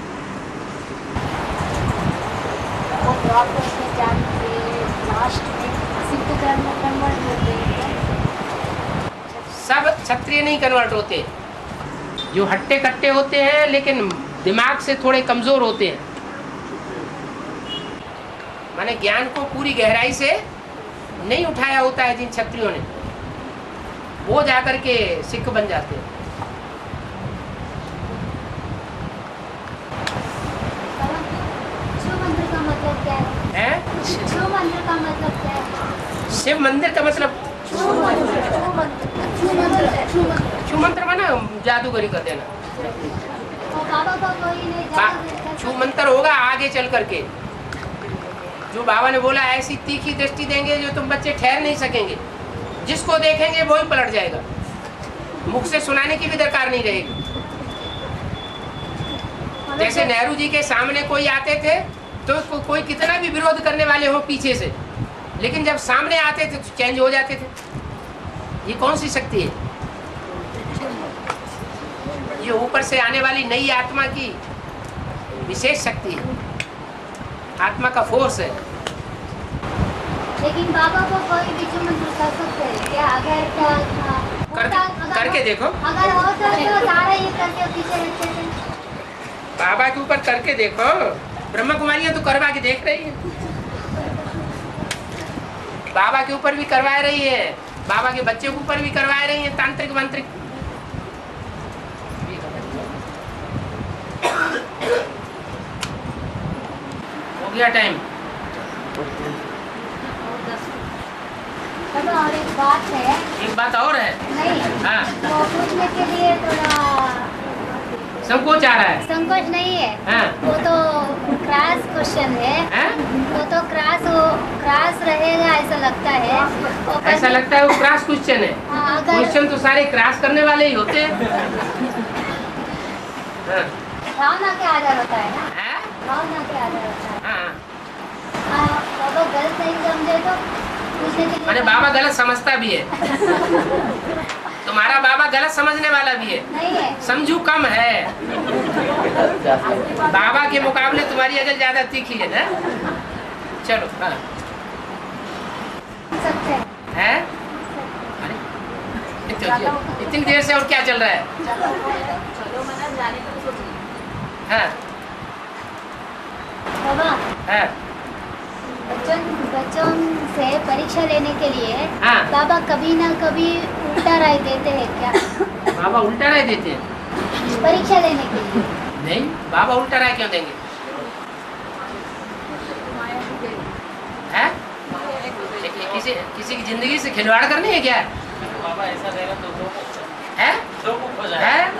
Speaker 1: सब क्षत्रिय नहीं कन्वर्ट होते। जो हट्टे कट्टे होते हैं लेकिन दिमाग से थोड़े कमजोर होते हैं, माने ज्ञान को पूरी गहराई से नहीं उठाया होता है जिन क्षत्रियों ने, वो जाकर के सिख बन जाते हैं।
Speaker 4: शिव मंदिर का मतलब क्या है? शिव मंदिर का मतलब क्या है?
Speaker 1: शिव मंदिर का मतलब छू मंत्र माना जादूगरी कर देना।
Speaker 4: बाबा को कोई नहीं
Speaker 1: छू मंत्र होगा आगे चल करके। जो बाबा ने बोला ऐसी तीखी दृष्टि देंगे जो तुम बच्चे ठहर नहीं सकेंगे, जिसको देखेंगे वो ही पलट जाएगा। मुख से सुनाने की भी दरकार नहीं रहेगी। जैसे नेहरू जी के सामने कोई आते थे तो कोई कितना भी विरोध करने वाले हो पीछे से, लेकिन जब सामने आते थे तो चेंज हो जाते थे। ये कौन सी शक्ति है? ये ऊपर से आने वाली नई आत्मा की विशेष शक्ति है, आत्मा का फोर्स है।
Speaker 4: लेकिन बाबा को कोई भी मंत्र कर सकते हैं क्या? अगर
Speaker 1: करके देखो।
Speaker 4: अगर होता तो सारा ये करके पीछे रहते थे।
Speaker 1: बाबा के ऊपर करके देखो। ब्रह्मा कुमारियां तो करवा के देख रही है, बाबा के ऊपर भी करवा रही है, बाबा के बच्चे के ऊपर भी करवा रही है तांत्रिक मंत्रिक। गया टाइम।
Speaker 4: बाबा और एक बात है।
Speaker 1: एक बात और है।
Speaker 4: नहीं।
Speaker 1: हाँ।
Speaker 4: वो पूछने के लिए थोड़ा
Speaker 1: संकोच आ रहा है।
Speaker 4: संकोच नहीं है।
Speaker 1: हाँ।
Speaker 4: वो तो क्रॉस क्वेश्चन है।
Speaker 1: हाँ?
Speaker 4: वो तो क्रॉस रहेगा ऐसा लगता है।
Speaker 1: ऐसा लगता है वो क्रॉस क्वेश्चन है।
Speaker 4: हाँ, अगर
Speaker 1: क्वेश्चन तो सारे क्रॉस करने वाले ही होते हैं। हाँ।
Speaker 4: भावना के आधार होता है ना।
Speaker 1: हाँ?
Speaker 4: भावना के आधार होता है।
Speaker 1: हाँ।
Speaker 4: बाबा गलत नहीं समझे तो पूछने के लिए।
Speaker 1: मैंने बाबा गलत समझता भी है। तुम्हारा बाबा गलत समझने वाला भी है।
Speaker 4: नहीं है।
Speaker 1: समझू कम है। बाबा के मुकाबले तुम्हारी अकल ज्यादा तीखी है ना। चलो। हाँ।
Speaker 4: सकते हैं।
Speaker 1: हैं? अरे, इतनी देर से और क्या चल रहा है?
Speaker 8: चलो मना जाने का सोच रही हूँ।
Speaker 1: हाँ।
Speaker 4: बाबा
Speaker 1: हाँ।
Speaker 4: बच्चों से परीक्षा लेने के लिए
Speaker 1: हाँ।
Speaker 4: बाबा कभी ना कभी उल्टा राय देते हैं क्या?
Speaker 1: बाबा उल्टा राय देते हैं?
Speaker 4: परीक्षा लेने के लिए।
Speaker 1: नहीं, बाबा उल्टा राय क्यों देंगे? हैं? किसी की जिंदगी से खिलवाड़ करनी है क्या?
Speaker 3: बाबा ऐसा देगा तो दो
Speaker 1: है?
Speaker 3: मुख हो जाएगा।
Speaker 1: है?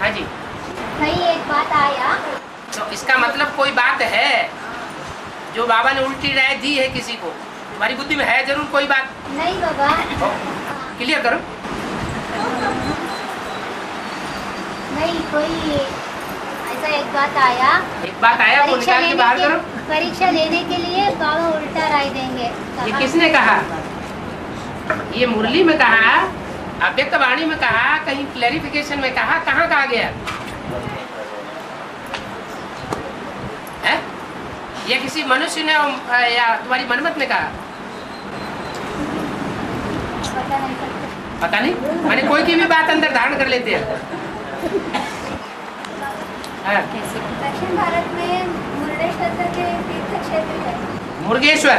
Speaker 1: हाँ जी।
Speaker 4: नहीं, एक बात आया।
Speaker 1: तो इसका मतलब कोई बात है जो बाबा ने उल्टी राय दी है किसी को? तुम्हारी बुद्धि में है जरूर कोई बात।
Speaker 4: नहीं बाबा।
Speaker 1: क्लियर करो।
Speaker 4: नहीं, कोई ऐसा एक बात आया।
Speaker 1: एक बात आया वो निकाल के बाहर करो।
Speaker 4: परीक्षा लेने के लिए बाबा उल्टा राय देंगे।
Speaker 1: ये किसने कहा? ये मुरली में कहा, अव्यक्त वाणी में कहा, कहीं क्लैरिफिकेशन में कहा, कहाँ कहा गया है? ये किसी मनुष्य ने या तुम्हारी मनमत ने कहा?
Speaker 4: पता नहीं सकते।
Speaker 1: पता नहीं, मैंने कोई की भी बात अंदर धारण कर लेते हैं। हाँ।
Speaker 4: दक्षिण भारत में मुरुडेश्वर के तीर्थ क्षेत्र है।
Speaker 1: मुरुगेश्वर।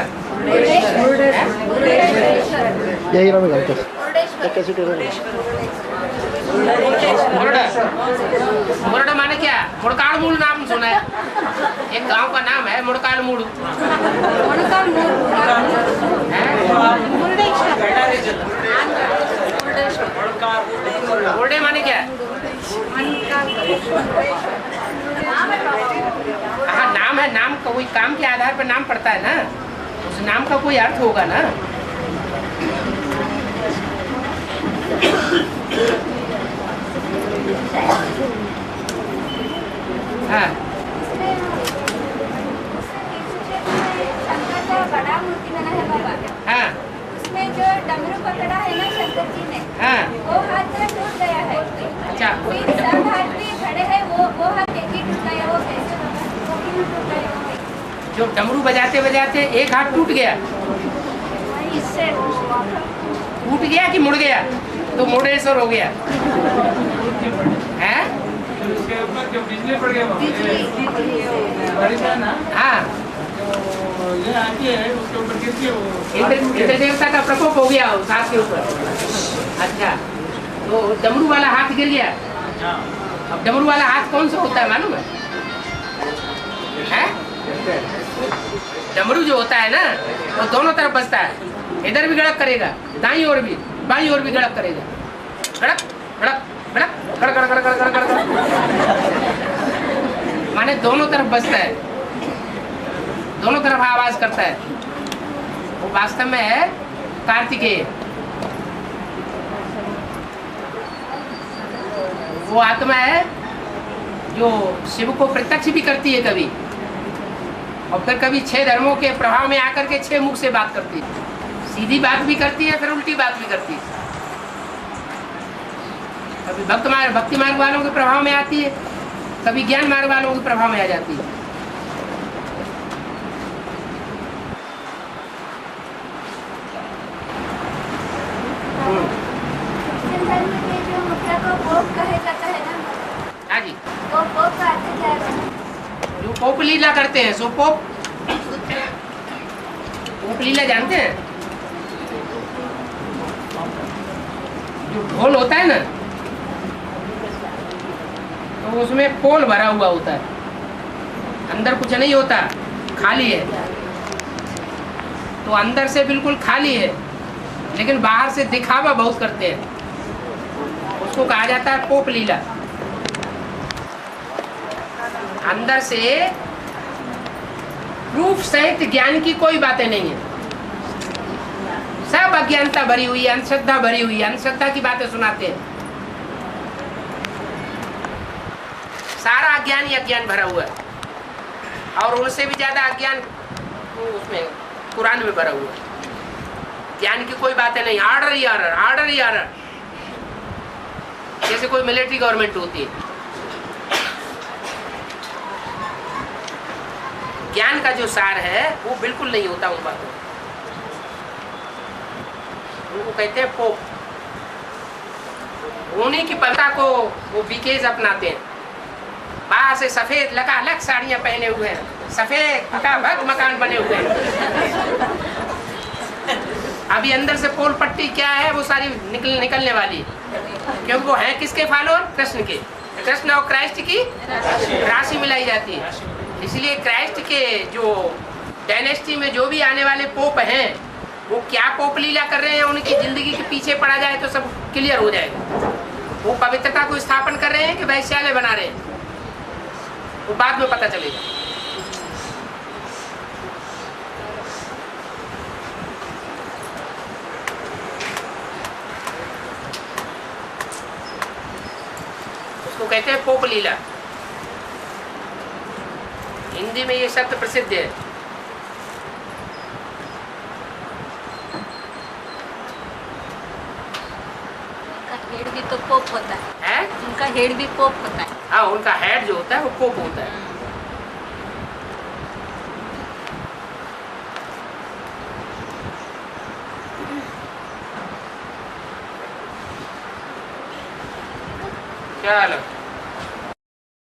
Speaker 9: यही नाम है
Speaker 1: मुरड माने क्या? मुड़काड़ मूल नाम सुना है? एक गांव का नाम है मुड़काड़ मूल। मुरडे माने क्या? हाँ, नाम है। नाम का कोई काम के आधार पर नाम पड़ता है ना, उस नाम का कोई अर्थ होगा ना। हाँ।
Speaker 4: शंकर का बड़ा मूर्ति बना है बाबा।
Speaker 1: हाँ।
Speaker 4: उसमें जो डमरू पकड़ा है ना शंकर जी ने,
Speaker 1: हाँ।
Speaker 4: वो हाथ में टूट गया है।
Speaker 1: अच्छा।
Speaker 4: फिर सब हाथ में खड़े हैं, वो हाथ एक ही टूट गया। वो कैसे बाबा? वो क्यों टूट गया?
Speaker 1: जो डमरू बजाते बजाते एक हाथ टूट गया।
Speaker 4: इससे
Speaker 1: टूट गया कि मुड़ गया? तो मुर्डेश्वर हो गया है।
Speaker 2: उसके ऊपर जो बिजली पड़ गया बारिश है ना,
Speaker 1: हाँ,
Speaker 2: तो ये आती है उसके ऊपर गिरती है वो।
Speaker 1: इंद्र देवता का प्रकोप हो गया उस हाथ के ऊपर। अच्छा, तो डमरू वाला हाथ गिर गया। अब डमरू वाला हाथ कौन सा होता है मालूम है? डमरू जो होता है ना, वो दोनों तरफ बजता है। इधर भी गड़क करेगा, दाईं ओर भी, बाईं ओर भी गड़क करेगा। गड़क गड़क गड़क गड़क गड़क गड़क गड़क गड़क गड़क, माने दोनों तरफ बजता है, दोनों तरफ आवाज करता है। वो वास्तव में है कार्तिकेय। वो आत्मा है जो शिव को प्रत्यक्ष भी करती है कभी, और फिर कभी 6 धर्मों के प्रभाव में आकर के 6 मुख से बात करती है। सीधी बात भी करती है, फिर उल्टी बात भी करती है। कभी भक्ति मार्ग वालों के प्रभाव में आती है, कभी ज्ञान मार्ग वालों के प्रभाव में आ जाती है।
Speaker 4: धर्म के जो मुद्रा को पोप कहा जाता है ना,
Speaker 1: हाँ जी,
Speaker 4: वो पोप का अर्थ क्या है?
Speaker 1: जो पोप लीला करते हैं सो पोप लीला जानते हैं? जो ढोल होता है ना, तो उसमें पोल भरा हुआ होता है, अंदर कुछ नहीं होता, खाली है। तो अंदर से बिल्कुल खाली है, लेकिन बाहर से दिखावा बहुत करते हैं। उसको कहा जाता है पोप लीला। अंदर से प्रूफ सहित ज्ञान की कोई बातें नहीं है, सब अज्ञानता भरी हुई है, अंधश्रद्धा भरी हुई है, अंधश्रद्धा की बातें सुनाते हैं। सारा अज्ञान ही अज्ञान भरा हुआ है, और उनसे भी ज्यादा अज्ञान उसमें कुरान में भरा हुआ है। ज्ञान की कोई बातें नहीं, आर्डर ही आर्डर, आर्डर ही आर्डर, जैसे कोई मिलिट्री गवर्नमेंट होती है। ज्ञान का जो सार है वो बिल्कुल नहीं होता उन बातों। उनको कहते हैं पोप। उन्हीं की पता को वो बीकेज अपनाते हैं। बाहर से सफेद लकालक साड़ियां पहने हुए हैं, सफेद भग मकान बने हुए हैं। अभी अंदर से पोल पट्टी क्या है वो सारी निकलने वाली, क्योंकि वो है किसके फॉलोअर? कृष्ण के। कृष्ण और क्राइस्ट की राशि मिलाई जाती है। इसलिए क्राइस्ट के जो डायनेस्टी में जो भी आने वाले पोप हैं, वो क्या पोप लीला कर रहे हैं, उनकी जिंदगी के पीछे पड़ा जाए तो सब क्लियर हो जाएगा। वो पवित्रता को स्थापन कर रहे हैं कि वैश्यालय बना रहे हैं, वो बाद में पता चलेगा। उसको कहते हैं पोप लीला। हिंदी में ये शब्द प्रसिद्ध है।
Speaker 8: हेड भी तो पोप होता है, उनका हेड भी पोप होता है।
Speaker 1: हाँ, उनका हेड जो होता है वो पोप होता है। चलो।